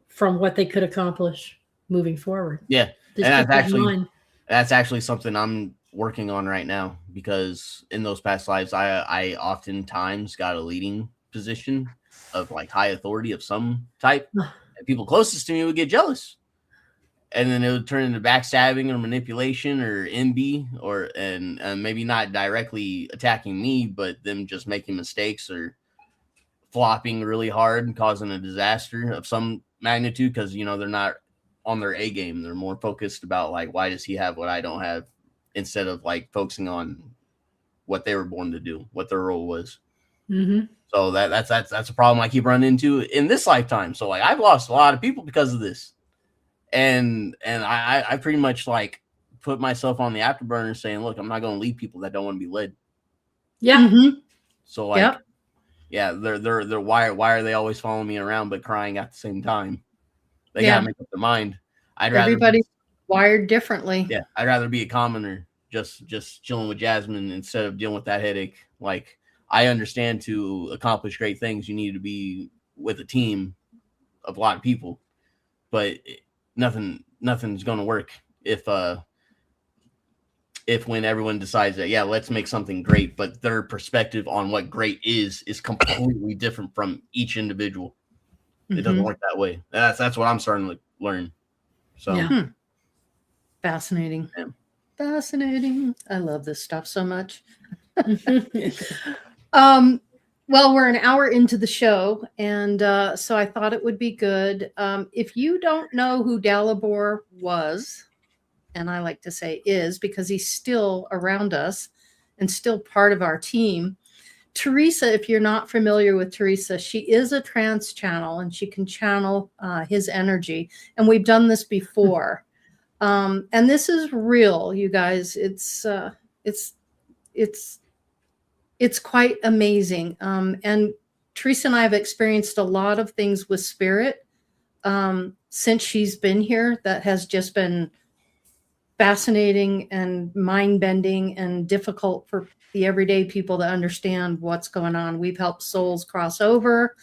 from what they could accomplish moving forward. Yeah. Just And keep that in mind. that's actually something I'm working on right now, because in those past lives, I oftentimes got a leading position of like high authority of some type, and people closest to me would get jealous, and then it would turn into backstabbing or manipulation or envy, or and maybe not directly attacking me, but them just making mistakes or flopping really hard and causing a disaster of some magnitude, because they're not on their A game. They're more focused about like, why does he have what I don't have, instead of like focusing on what they were born to do, what their role was. Mm-hmm. So that's a problem I keep running into in this lifetime. So like, I've lost a lot of people because of this, and I pretty much like put myself on the afterburner, saying, look, I'm not going to lead people that don't want to be led. Yeah. Mhm. So like, Yep. yeah, they're why are they always following me around but crying at the same time? They Yeah. gotta make up their mind. Everybody's wired differently. Yeah, I'd rather be a commoner, just chilling with Jasmine, instead of dealing with that headache. Like, I understand to accomplish great things, you need to be with a team of a lot of people, but nothing's going to work if when everyone decides that, yeah, let's make something great, but their perspective on what great is completely different from each individual. It doesn't work that way. That's what I'm starting to learn. So Yeah. Fascinating. Yeah. Fascinating. I love this stuff so much. Mm-hmm. Well, we're an hour into the show, and so I thought it would be good. If you don't know who Dalibor was, and I like to say is, because he's still around us and still part of our team. Teresa, if you're not familiar with Teresa, she is a trance channel, and she can channel his energy. And we've done this before. And this is real, you guys. It's quite amazing. And Teresa and I have experienced a lot of things with spirit since she's been here that has just been fascinating and mind-bending and difficult for the everyday people to understand what's going on. We've helped souls cross over.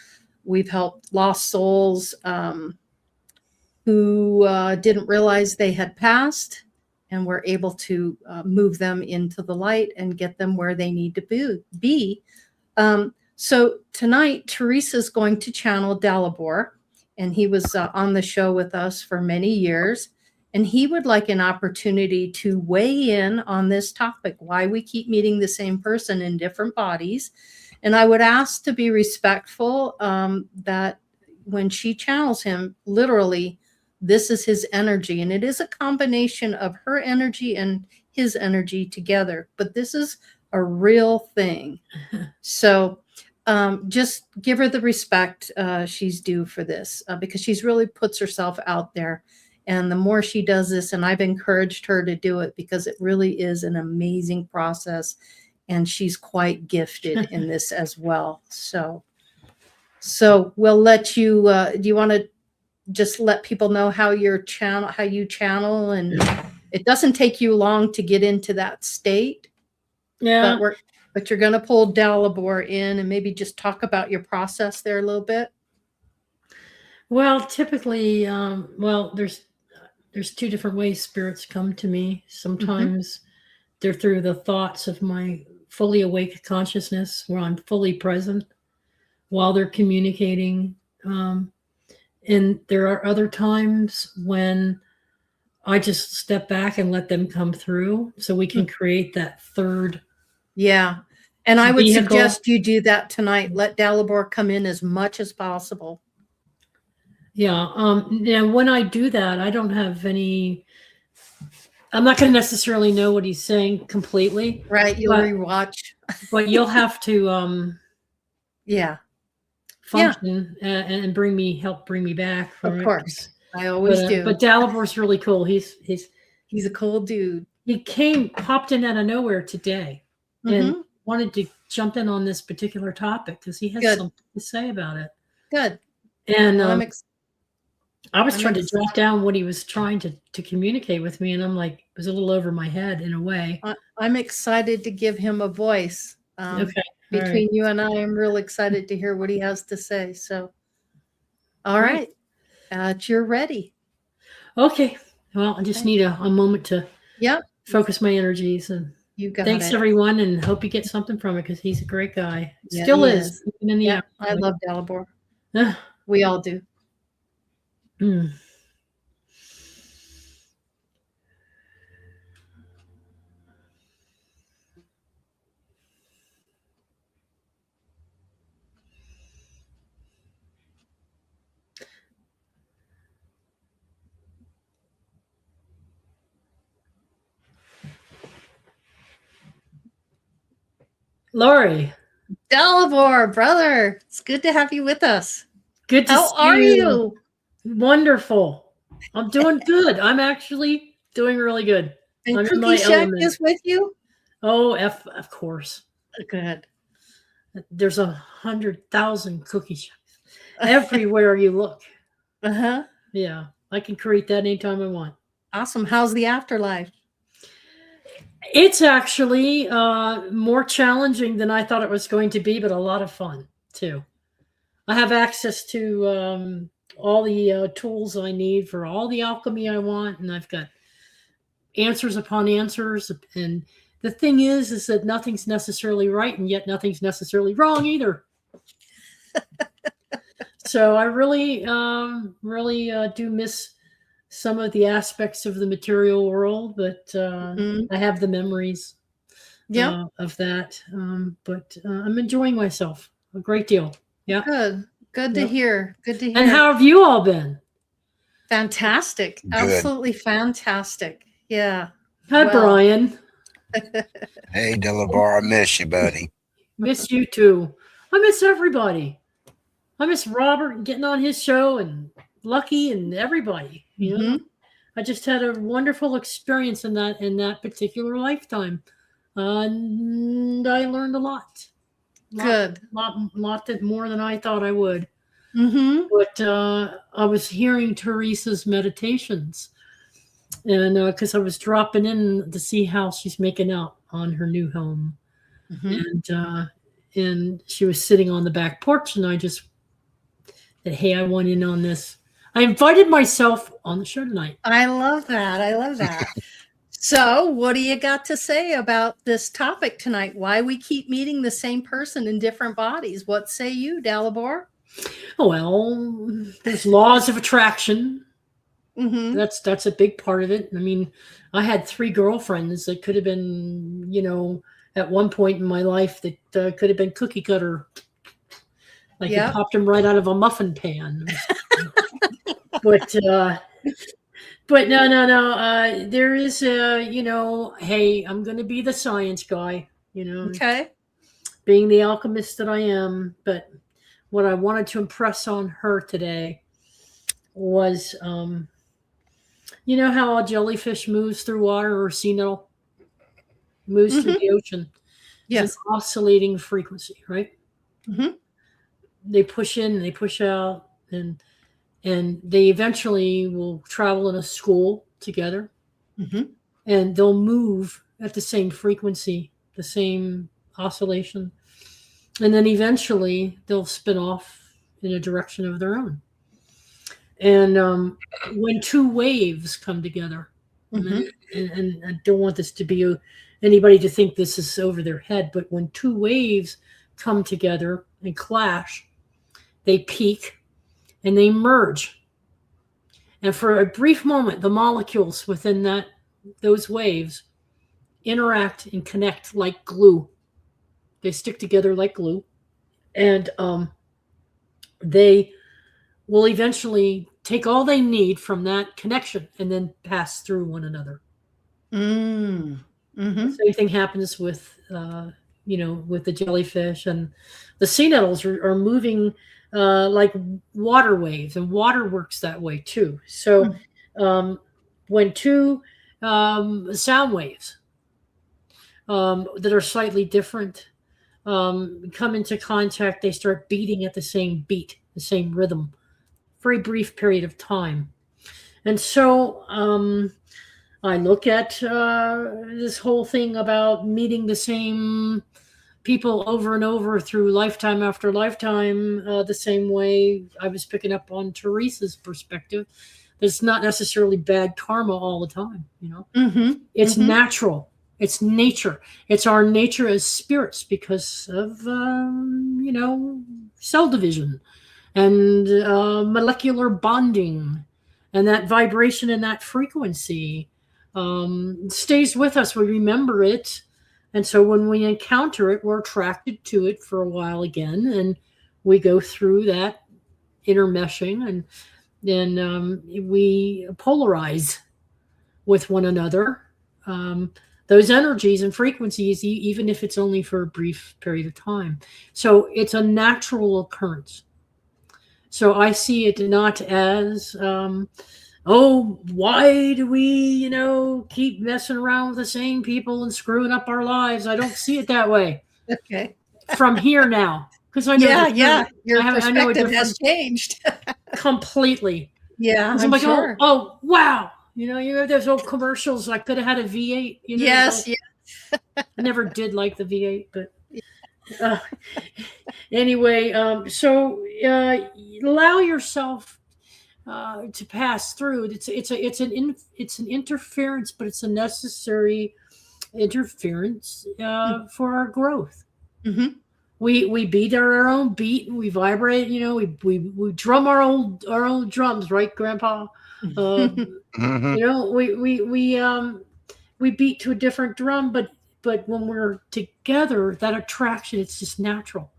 We've helped lost souls who didn't realize they had passed, and we're able to move them into the light and get them where they need to be. So tonight, Teresa's going to channel Dalibor, and he was on the show with us for many years. And he would like an opportunity to weigh in on this topic, why we keep meeting the same person in different bodies. And I would ask to be respectful that when she channels him, literally, this is his energy. And it is a combination of her energy and his energy together. But this is a real thing. So just give her the respect she's due for this, because she's really puts herself out there. And the more she does this, and I've encouraged her to do it, because it really is an amazing process, and she's quite gifted in this as well. So we'll let you. Do you want to just let people know how you channel, and it doesn't take you long to get into that state. Yeah. But you're going to pull Dalibor in and maybe just talk about your process there a little bit. Well, typically, there's two different ways spirits come to me. Sometimes they're through the thoughts of my fully awake consciousness, where I'm fully present while they're communicating. And there are other times when I just step back and let them come through, so we can create that third. Yeah. And I would vehicle. suggest you do that tonight. Let Dalibor come in as much as possible. Yeah. Now, when I do that, I don't have any. I'm not going to necessarily know what he's saying completely. Right. You'll rewatch. But you'll have to. Yeah. Function and help bring me back from Of course. I always do. But Dalibor's really cool. He's a cool dude. He popped in out of nowhere today and wanted to jump in on this particular topic because he has something to say about it. Good. And I was I'm trying to ex- jot down what he was trying to communicate with me, and I'm like, it was a little over my head in a way. I'm excited to give him a voice. Okay. All right. Between you and I, I'm real excited to hear what he has to say. So, all Great. right, you're ready. Okay. Well, I just Okay. need a moment to Yep, focus my energies. And you got thanks, it. everyone, and hope you get something from it because he's a great guy. Yeah, Still he is. Even in the Yeah, I afterlife. love Dalibor. Ah, We all do. mm. Laurie, Dalibor, brother, it's good to have you with us. good to How see are you. you? Wonderful. I'm doing good. I'm actually doing really good. And I'm in my Cookie Shack element. is with you? Oh, of course. Good. There's 100,000 cookie shacks everywhere you look. Uh-huh. Yeah, I can create that anytime I want. Awesome. How's the afterlife? It's actually more challenging than I thought it was going to be, but a lot of fun too. I have access to all the tools I need for all the alchemy I want, and I've got answers upon answers. And the thing is that nothing's necessarily right, and yet nothing's necessarily wrong either. So I really do miss some of the aspects of the material world, but I have the memories of that. But I'm enjoying myself a great deal. Yeah. Good to Yep. hear. Good to hear. And how have you all been? Fantastic. Good. Absolutely fantastic. Yeah. Hi, Well. Brian. Hey, Delabar, I miss you, buddy. Miss you too. I miss everybody. I miss Robert getting on his show and Lucky and everybody. You know, I just had a wonderful experience in that particular lifetime, and I learned a lot. Good. Lot more than I thought I would. Mm-hmm. But I was hearing Teresa's meditations, and because I was dropping in to see how she's making out on her new home, and she was sitting on the back porch, and I just said, "Hey, I want in on this." I invited myself on the show tonight. I love that. I love that. So, what do you got to say about this topic tonight? Why we keep meeting the same person in different bodies? What say you, Dalibor? Well, there's laws of attraction. Mm-hmm. That's a big part of it. I mean, I had 3 girlfriends that could have been, at one point in my life that could have been cookie cutter. Like you popped them right out of a muffin pan. But no. There is hey, I'm going to be the science guy, Okay. being the alchemist that I am. But what I wanted to impress on her today was, you know how a jellyfish moves through water, or a sea nettle moves through the ocean? Yes. It's an oscillating frequency, right? Mm-hmm. They push in, they push out, and they eventually will travel in a school together, and they'll move at the same frequency, the same oscillation, and then eventually they'll spin off in a direction of their own. And when 2 waves come together, and I don't want this to be anybody to think this is over their head, but when 2 waves come together and clash, they peak and they merge. And for a brief moment, the molecules within those waves interact and connect like glue. They stick together like glue. And they will eventually take all they need from that connection and then pass through one another. The same thing happens with, with the jellyfish, and the sea nettles are moving like water waves, and water works that way too. So when 2 sound waves that are slightly different come into contact, they start beating at the same beat, the same rhythm very brief period of time. And so I look at this whole thing about meeting the same people over and over through lifetime after lifetime, the same way I was picking up on Teresa's perspective. It's not necessarily bad karma all the time, you know. It's natural. It's nature. It's our nature as spirits because of, cell division and molecular bonding, and that vibration and that frequency stays with us. We remember it. And so when we encounter it, we're attracted to it for a while again. And we go through that intermeshing, and then we polarize with one another. Those energies and frequencies, even if it's only for a brief period of time. So it's a natural occurrence. So I see it not as, why do we, keep messing around with the same people and screwing up our lives? I don't see it that way. Okay. From here now. Because I know your perspective has changed. Completely. Yeah, I'm like, sure. oh, wow. You have those old commercials. I could have had a V8. Yes. I never did like the V8, but anyway. So allow yourself to pass through. It's an interference, but it's a necessary interference for our growth. We beat our own beat, and we vibrate. We drum our own drums, right, Grandpa? We beat to a different drum, but when we're together, that attraction, it's just natural.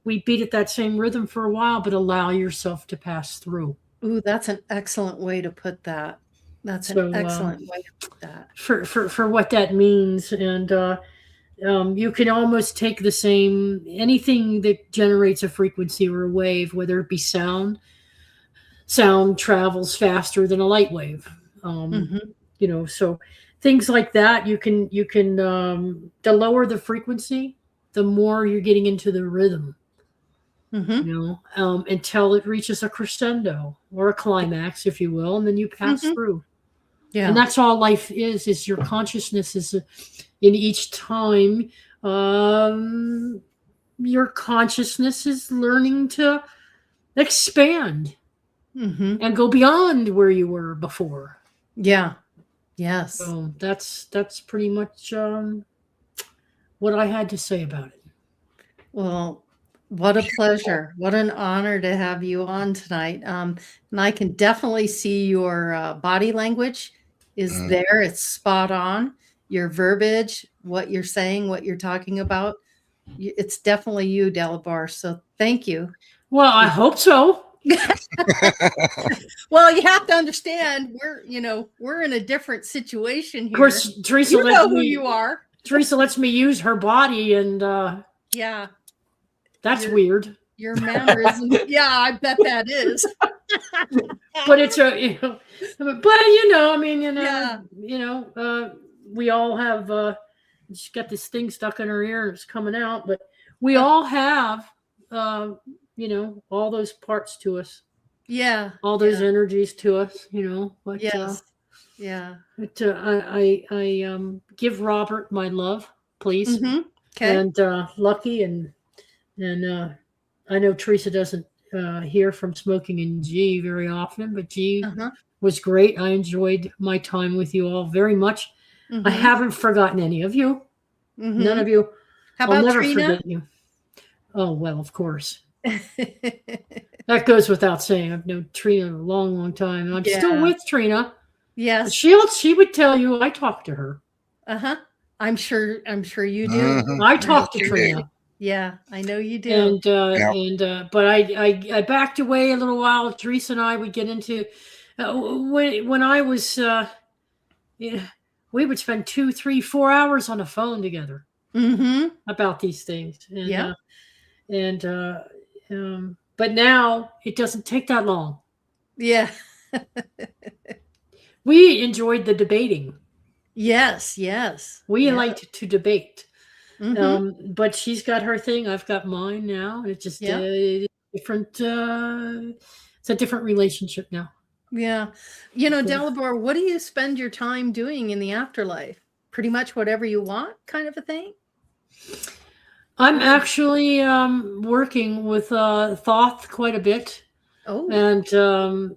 We beat at that same rhythm for a while, but allow yourself to pass through. Ooh, that's an excellent way to put that. That's an excellent way to put that. For what that means. And you can almost take the same, anything that generates a frequency or a wave, whether it be sound travels faster than a light wave. So things like that, you can the lower the frequency, the more you're getting into the rhythm, until it reaches a crescendo or a climax, if you will, and then you pass through. Yeah. And that's all life is your consciousness is in each time. Your consciousness is learning to expand and go beyond where you were before. Yeah. Yes. So that's pretty much what I had to say about it. Well, what a pleasure. What an honor to have you on tonight. And I can definitely see your body language is there. It's spot on. Your verbiage, what you're saying, what you're talking about. It's definitely you, Delabar. So thank you. Well, I hope so. Well, you have to understand we're in a different situation here. Of course, Teresa, who you are. Teresa lets me use her body, and yeah, that's weird. Your mannerism. Yeah, I bet that is. But it's we all have. She's got this thing stuck in her ear and it's coming out, but we all have, all those parts to us. Yeah. All those energies to us, But, yes. Yeah. But I give Robert my love, please. Okay. And Lucky and I know Teresa doesn't hear from Smoking and G very often, but G was great. I enjoyed my time with you all very much. I haven't forgotten any of you. None of you. How about I'll never Trina? forget you. Oh, well, of course. That goes without saying. I've known Trina a long, long time. And I'm still with Trina. Yes. She would tell you I talked to her. I'm sure you do. I talked to Trina. Do. Yeah, I know you do. But I backed away a little while. Teresa and I would get into when I was we would spend 2, 3, 4 hours on the phone together about these things. But now it doesn't take that long. Yeah. We enjoyed the debating. Yes. We liked to debate. But she's got her thing. I've got mine now. It's just different. It's It's a different relationship now. Yeah. You know, Okay. Dalibor, what do you spend your time doing in the afterlife? Pretty much whatever you want, kind of a thing? I'm actually working with Thoth quite a bit. Oh, And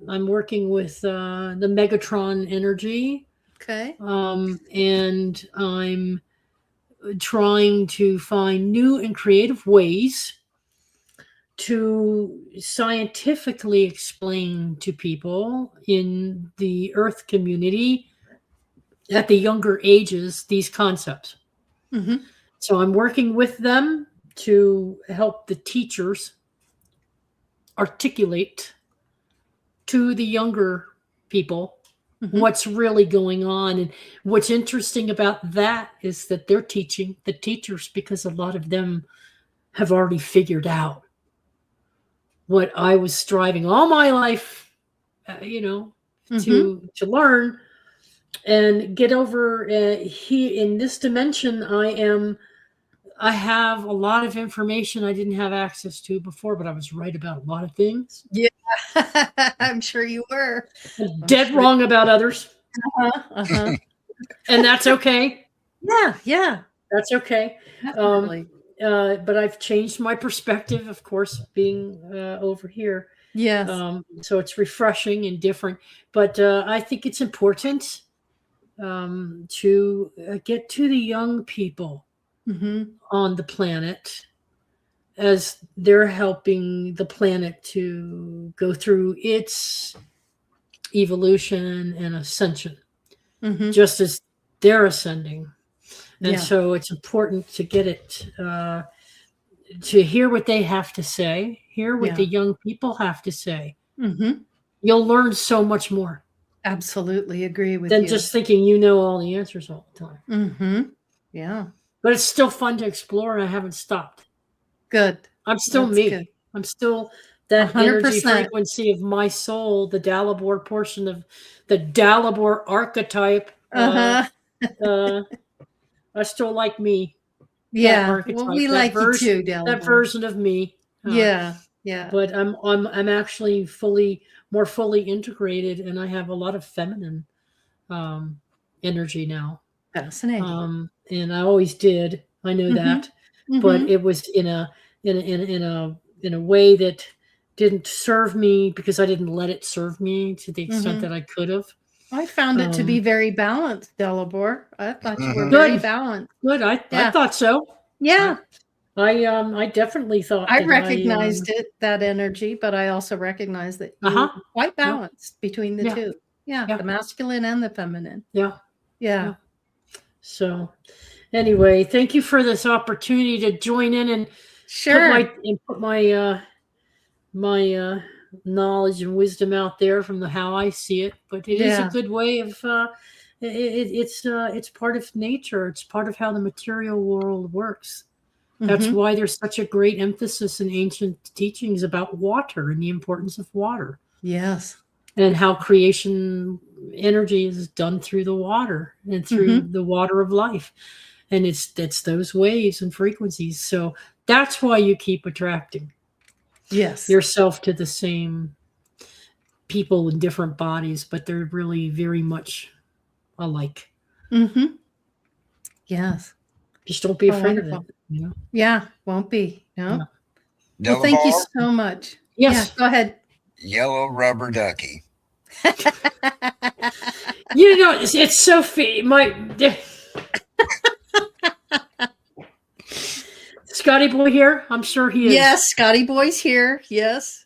I'm working with the Megatron energy. okay. And I'm trying to find new and creative ways to scientifically explain to people in the Earth community at the younger ages these concepts. Mm-hmm. So I'm working with them to help the teachers articulate to the younger people Mm-hmm. what's really going on. And what's interesting about that is that they're teaching the teachers, because a lot of them have already figured out what I was striving all my life, Mm-hmm. to learn and get over. In this dimension, I have a lot of information I didn't have access to before, but I was right about a lot of things. Yeah. I'm sure you were. Dead wrong about others. Uh-huh. Uh-huh. And that's okay. Yeah. That's okay. Definitely. But I've changed my perspective, of course, being over here. Yes. So it's refreshing and different. But I think it's important to get to the young people Mm-hmm. on the planet as they're helping the planet to go through its evolution and ascension, Mm-hmm. just as they're ascending. And Yeah. so it's important to get it, to hear what they have to say, hear what Yeah. the young people have to say. Mm-hmm. You'll learn so much more Absolutely agree with than you. just thinking you know all the answers all the time. Mm-hmm. Yeah. But it's still fun to explore, and I haven't stopped. Good. I'm still That's me. good. I'm still that energy 100%. frequency of my soul, the Dalibor portion of the Dalibor archetype. Uh-huh. I still like me. That Yeah. archetype, Well, we that like you version, too, that Dalibor. version of me. Yeah. Yeah. But I'm actually more fully integrated, and I have a lot of feminine energy now. Fascinating. And I always did. I know Mhm. that, but Mhm. it was in a way that didn't serve me, because I didn't let it serve me to the extent Mhm. that I could have. I found it to be very balanced, Dalibor. I thought you were Mhm. very Good. balanced. Good. I Yeah. thought so. Yeah. I definitely thought I that recognized it, that energy, but I also recognized that you Uh-huh. were quite balanced between the Yeah. two. Yeah. Yeah. The masculine and the feminine. Yeah. Yeah. So anyway, thank you for this opportunity to join in and Sure. put my my knowledge and wisdom out there from how I see it. But it is a Yeah. good way of it's part of nature. It's part of how the material world works. That's Mhm. why there's such a great emphasis in ancient teachings about water and the importance of water, Yes. and how creation energy is done through the water and through Mhm. the water of life. And it's those waves and frequencies. So that's why you keep attracting Yes. yourself to the same people in different bodies, but they're really very much alike. Mhm. Yes. Just don't be Oh, afraid of wonderful. it. You know? Yeah. Won't be. No. Yeah. Well, thank you Dalibor, so much. Yes. Yeah. Go ahead. yellow rubber ducky. You know, it's so Scotty boy here. I'm sure he is. Yes. Scotty Boy's here. Yes.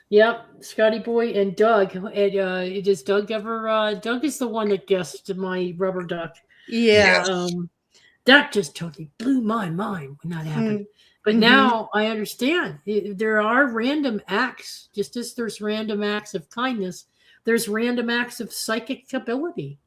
Yep, Scotty boy and Doug. And does Doug ever? Doug is the one that guessed my rubber duck. Yeah. Yes. That just totally blew my mind when that happened. But Mhm. now I understand. There are random acts, just as there's random acts of kindness. There's random acts of psychic ability,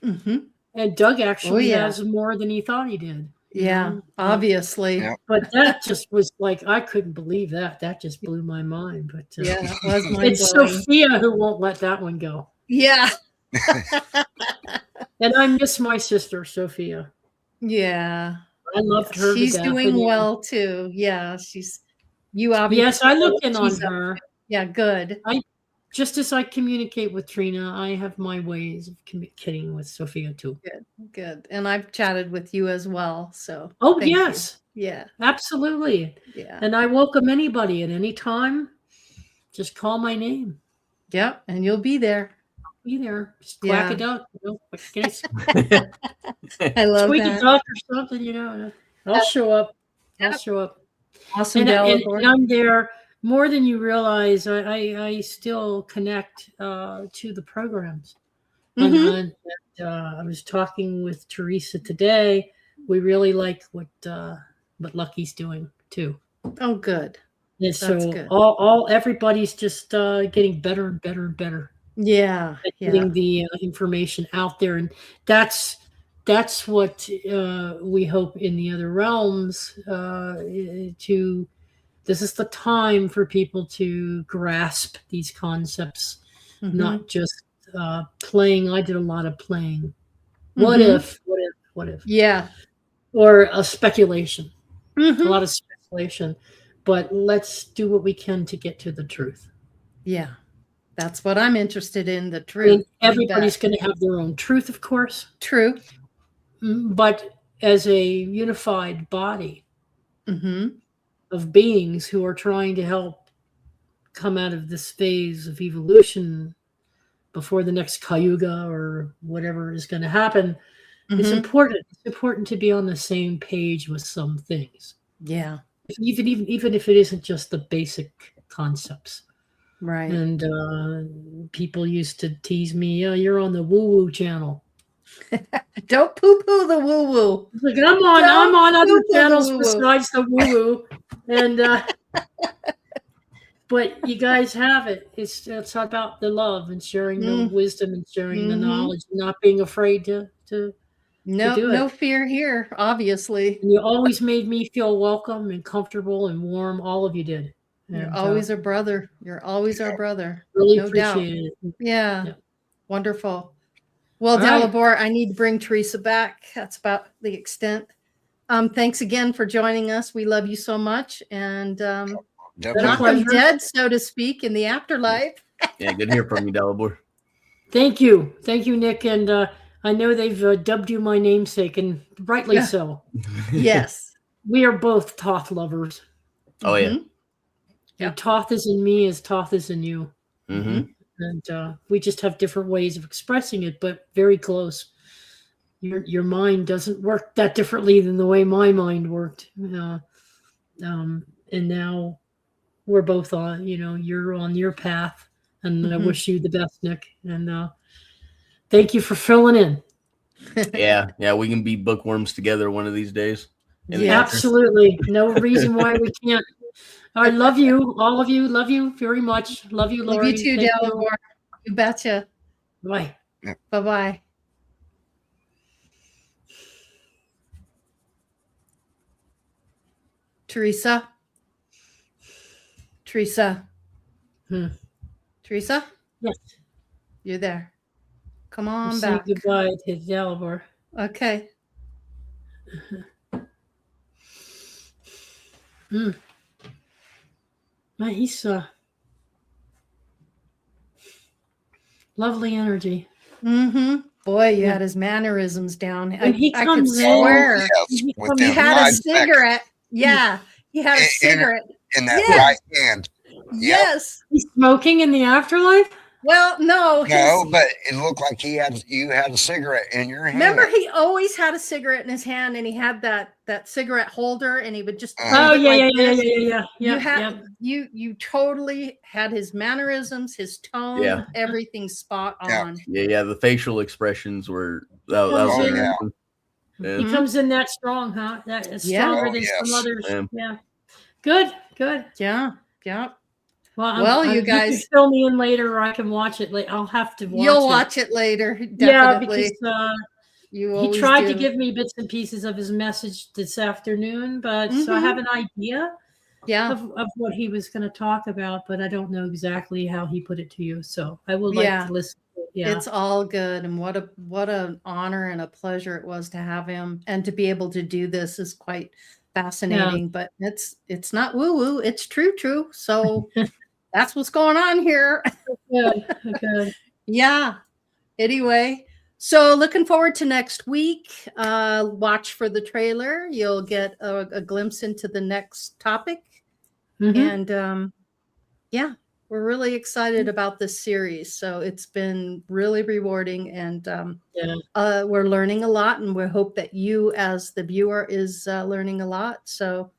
Mhm. and Doug actually yeah. has more than he thought he did. you Yeah. know? Obviously. Yeah. But that just was like, I couldn't believe that. That just blew my mind. But Yeah. It was it's mind-blowing. Sophia who won't let that one go. Yeah. And I miss my sister, Sophia. Yeah. I loved her to She's death. doing And well too. Yeah. You obviously. yes, I know looked what in on she's up her. to. Yeah. Good. just as I communicate with Trina, I have my ways of communicating with Sophia too. Good. And I've chatted with you as well. So Oh, thank you. yes, Yeah. absolutely. Yeah. And I welcome anybody at any time. Just call my name. Yep. And you'll be there. Be there. Just quack Yeah. a duck. You know, what can I say? I love Squeak a that. duck or something, you know. I'll show up. I'll Yep. show up. Awesome, And Dalibor. I'm there more than you realize. I still connect to the programs. Mhm. And I was talking with Teresa today. We really like what Lucky's doing too. Oh, good. And That's so good. everybody's just getting better and better and better Yeah. at Yeah. getting the information out there, and that's what we hope in the other realms. This is the time for people to grasp these concepts, Mhm. not just playing. I did a lot of playing. What Mhm. if? What if? What if? Yeah. Or a speculation. A Mhm. lot of speculation. But let's do what we can to get to the truth. Yeah. That's what I'm interested in, the I mean, truth. You everybody's bet. going to have their own truth, of course, True. but as a unified body Mhm. of beings who are trying to help come out of this phase of evolution before the next Kayuga or whatever is going to happen, it's Mhm. important. It's important to be on the same page with some things, Yeah. even if it isn't just the basic concepts. Right. And people used to tease me, "Oh, you're on the woo-woo channel." Don't poo-poo the woo-woo. It's like I'm on other poo-poo the channels woo-woo. besides the woo-woo, and but you guys have it. It's about the love and sharing the Mm. wisdom and sharing the Mhm. knowledge, and not being afraid to No, do no it. fear here, obviously. And you always made me feel welcome and comfortable and warm. All of you did, You're and always a brother. You're always our brother. really No doubt. appreciate it. Yeah. Yeah. Wonderful. Well, All right. Dalibor, I need to bring Teresa back. That's about the extent. Thanks again for joining us. We love you so much. And Definitely. not pleasure. from dead, so to speak, in the afterlife. Yeah, good to hear from you, Dalibor. Thank you, Nick, and I know they've dubbed you my namesake, and rightly Yeah. so. Yes. We are both Toth lovers. Oh, yeah. Mhm. Your Yep. Toth is in me as Toth is in you. Mm-hmm. And we just have different ways of expressing it, but very close. Your mind doesn't work that differently than the way my mind worked. And now we're both on, you're on your path, and I Mhm. wish you the best, Nick. And thank you for filling in. Yeah, we can be bookworms together one of these days. In the Yeah. future. Absolutely. No reason why we can't. I love you, all of you. Love you very much. Love you, Love Laurie. you too, Thank you. Dalibor. You betcha. Bye. Bye-bye. Teresa? Teresa? Teresa? Yes. You're there. Come I'm on saying back. goodbye to Dalibor. Okay. He's lovely energy. Mm-hmm. Boy, you Yeah. had his mannerisms down. When he I could comes in- swear. Yes, He within He had a 5 seconds. cigarette. Yeah. He had a In- cigarette. In that Yes. right hand. Yes. He's smoking in the afterlife? Well, no. No, but it looked like you had a cigarette in your hand. Remember, he always had a cigarette in his hand, and he had that cigarette holder, and he would just Oh, hold it like this. Yeah. You totally had his mannerisms, his tone, Yeah. everything spot Yeah. on. Yeah. The facial expressions were that Oh, was yeah. amazing. Yeah. He comes in that strong, huh? That is stronger Oh, than some yes. others. Yeah. Yeah. Good. Yeah. Well, You you guys- can fill me in later, or I can watch it later. I'll have to watch You'll it. watch it later. Definitely. Yeah, because you he always tried to do. give me bits and pieces of his message this afternoon, but so I Mhm. have an idea Yeah. of what he was going to talk about, but I don't know exactly how he put it to you. So I would like Yeah. to listen to it. Yeah. It's all good, and what an honor and a pleasure it was to have him, and to be able to do this is quite fascinating. But it's not woo woo, it's true. So that's what's going on here. Good. Good. Yeah. Anyway, so looking forward to next week. Watch for the trailer. You'll get a glimpse into the next topic. Mhm. And yeah, we're really excited about this series. So it's been really rewarding, and Yeah. we're learning a lot, and we hope that you as the viewer is learning a lot. So,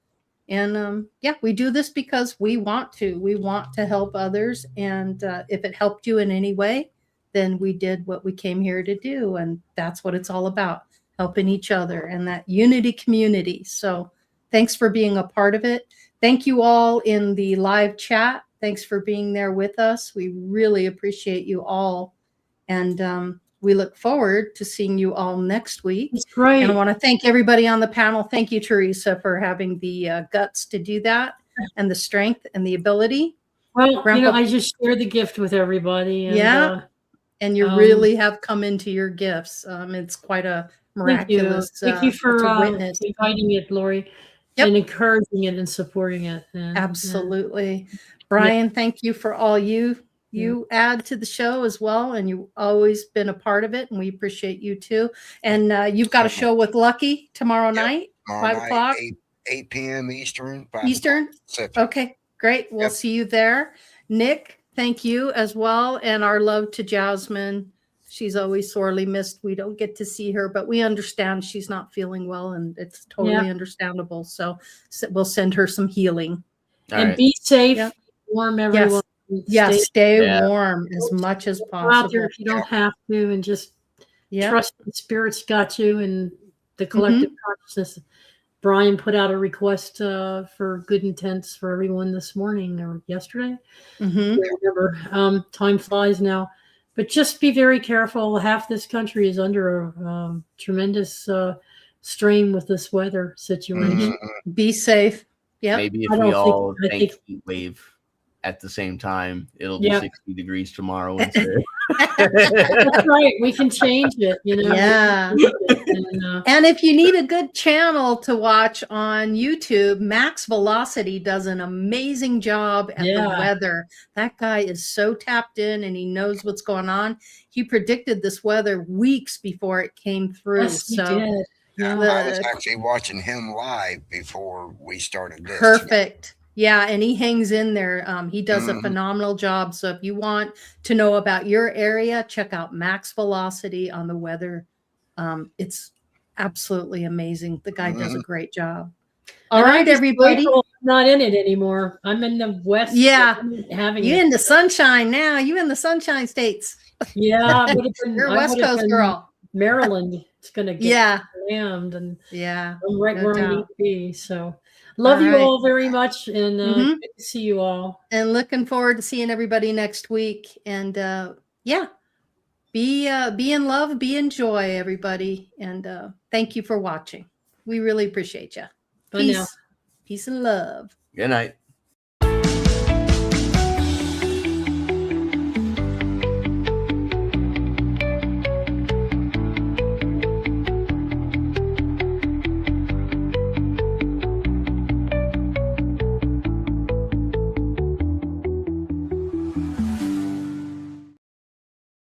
and yeah, we do this because we want to help others. And if it helped you in any way, then we did what we came here to do. And that's what it's all about, helping each other and that unity community. So thanks for being a part of it. Thank you all in the live chat. Thanks for being there with us. We really appreciate you all. And we look forward to seeing you all next week. It's great. And I want to thank everybody on the panel. Thank you, Teresa, for having the guts to do that, and the strength and the ability. Well, Grandpa, I just share the gift with everybody. And, yeah. And you really have come into your gifts. It's quite a miraculous. Thank you for witness. inviting it, Laurie, and encouraging it and supporting it. And, absolutely. Brian, thank you for all you add to the show as well, and you've always been a part of it, and we appreciate you too. And you've got a show with Lucky tomorrow night, 5 o'clock, 8 p.m. Eastern. Eastern. Okay, great. We'll see you there. Nick, thank you as well, and our love to Jasmine. She's always sorely missed. We don't get to see her, but we understand she's not feeling well, and it's totally understandable. So we'll send her some healing. And be safe, warm, everyone. Yes, stay warm as much as possible. Out there if you don't have to, and just trust the spirit's got you and the collective consciousness. Brian put out a request for good intents for everyone this morning or yesterday. I remember. Time flies now, but just be very careful. Half this country is under a tremendous strain with this weather situation. Be safe. Yeah. Maybe if we all take heat wave at the same time, it'll be 60 degrees tomorrow instead. That's right. We can change it, Yeah. And if you need a good channel to watch on YouTube, Max Velocity does an amazing job at the weather. That guy is so tapped in, and he knows what's going on. He predicted this weather weeks before it came through. Yes, he did. I was actually watching him live before we started this. Perfect. Yeah, and he hangs in there. He does a phenomenal job. So if you want to know about your area, check out Max Velocity on the weather. It's absolutely amazing. The guy does a great job. All right, everybody. I'm not in it anymore. I'm in the West. Yeah, you're in the sunshine now. You in the sunshine states. Yeah, you're a West Coast girl. Maryland. It's gonna get slammed, and I'm right where I need to be. So. Love you all very much, and good to see you all. And looking forward to seeing everybody next week. And be in love, be in joy, everybody. And thank you for watching. We really appreciate you. Bye now. Peace and love. Good night.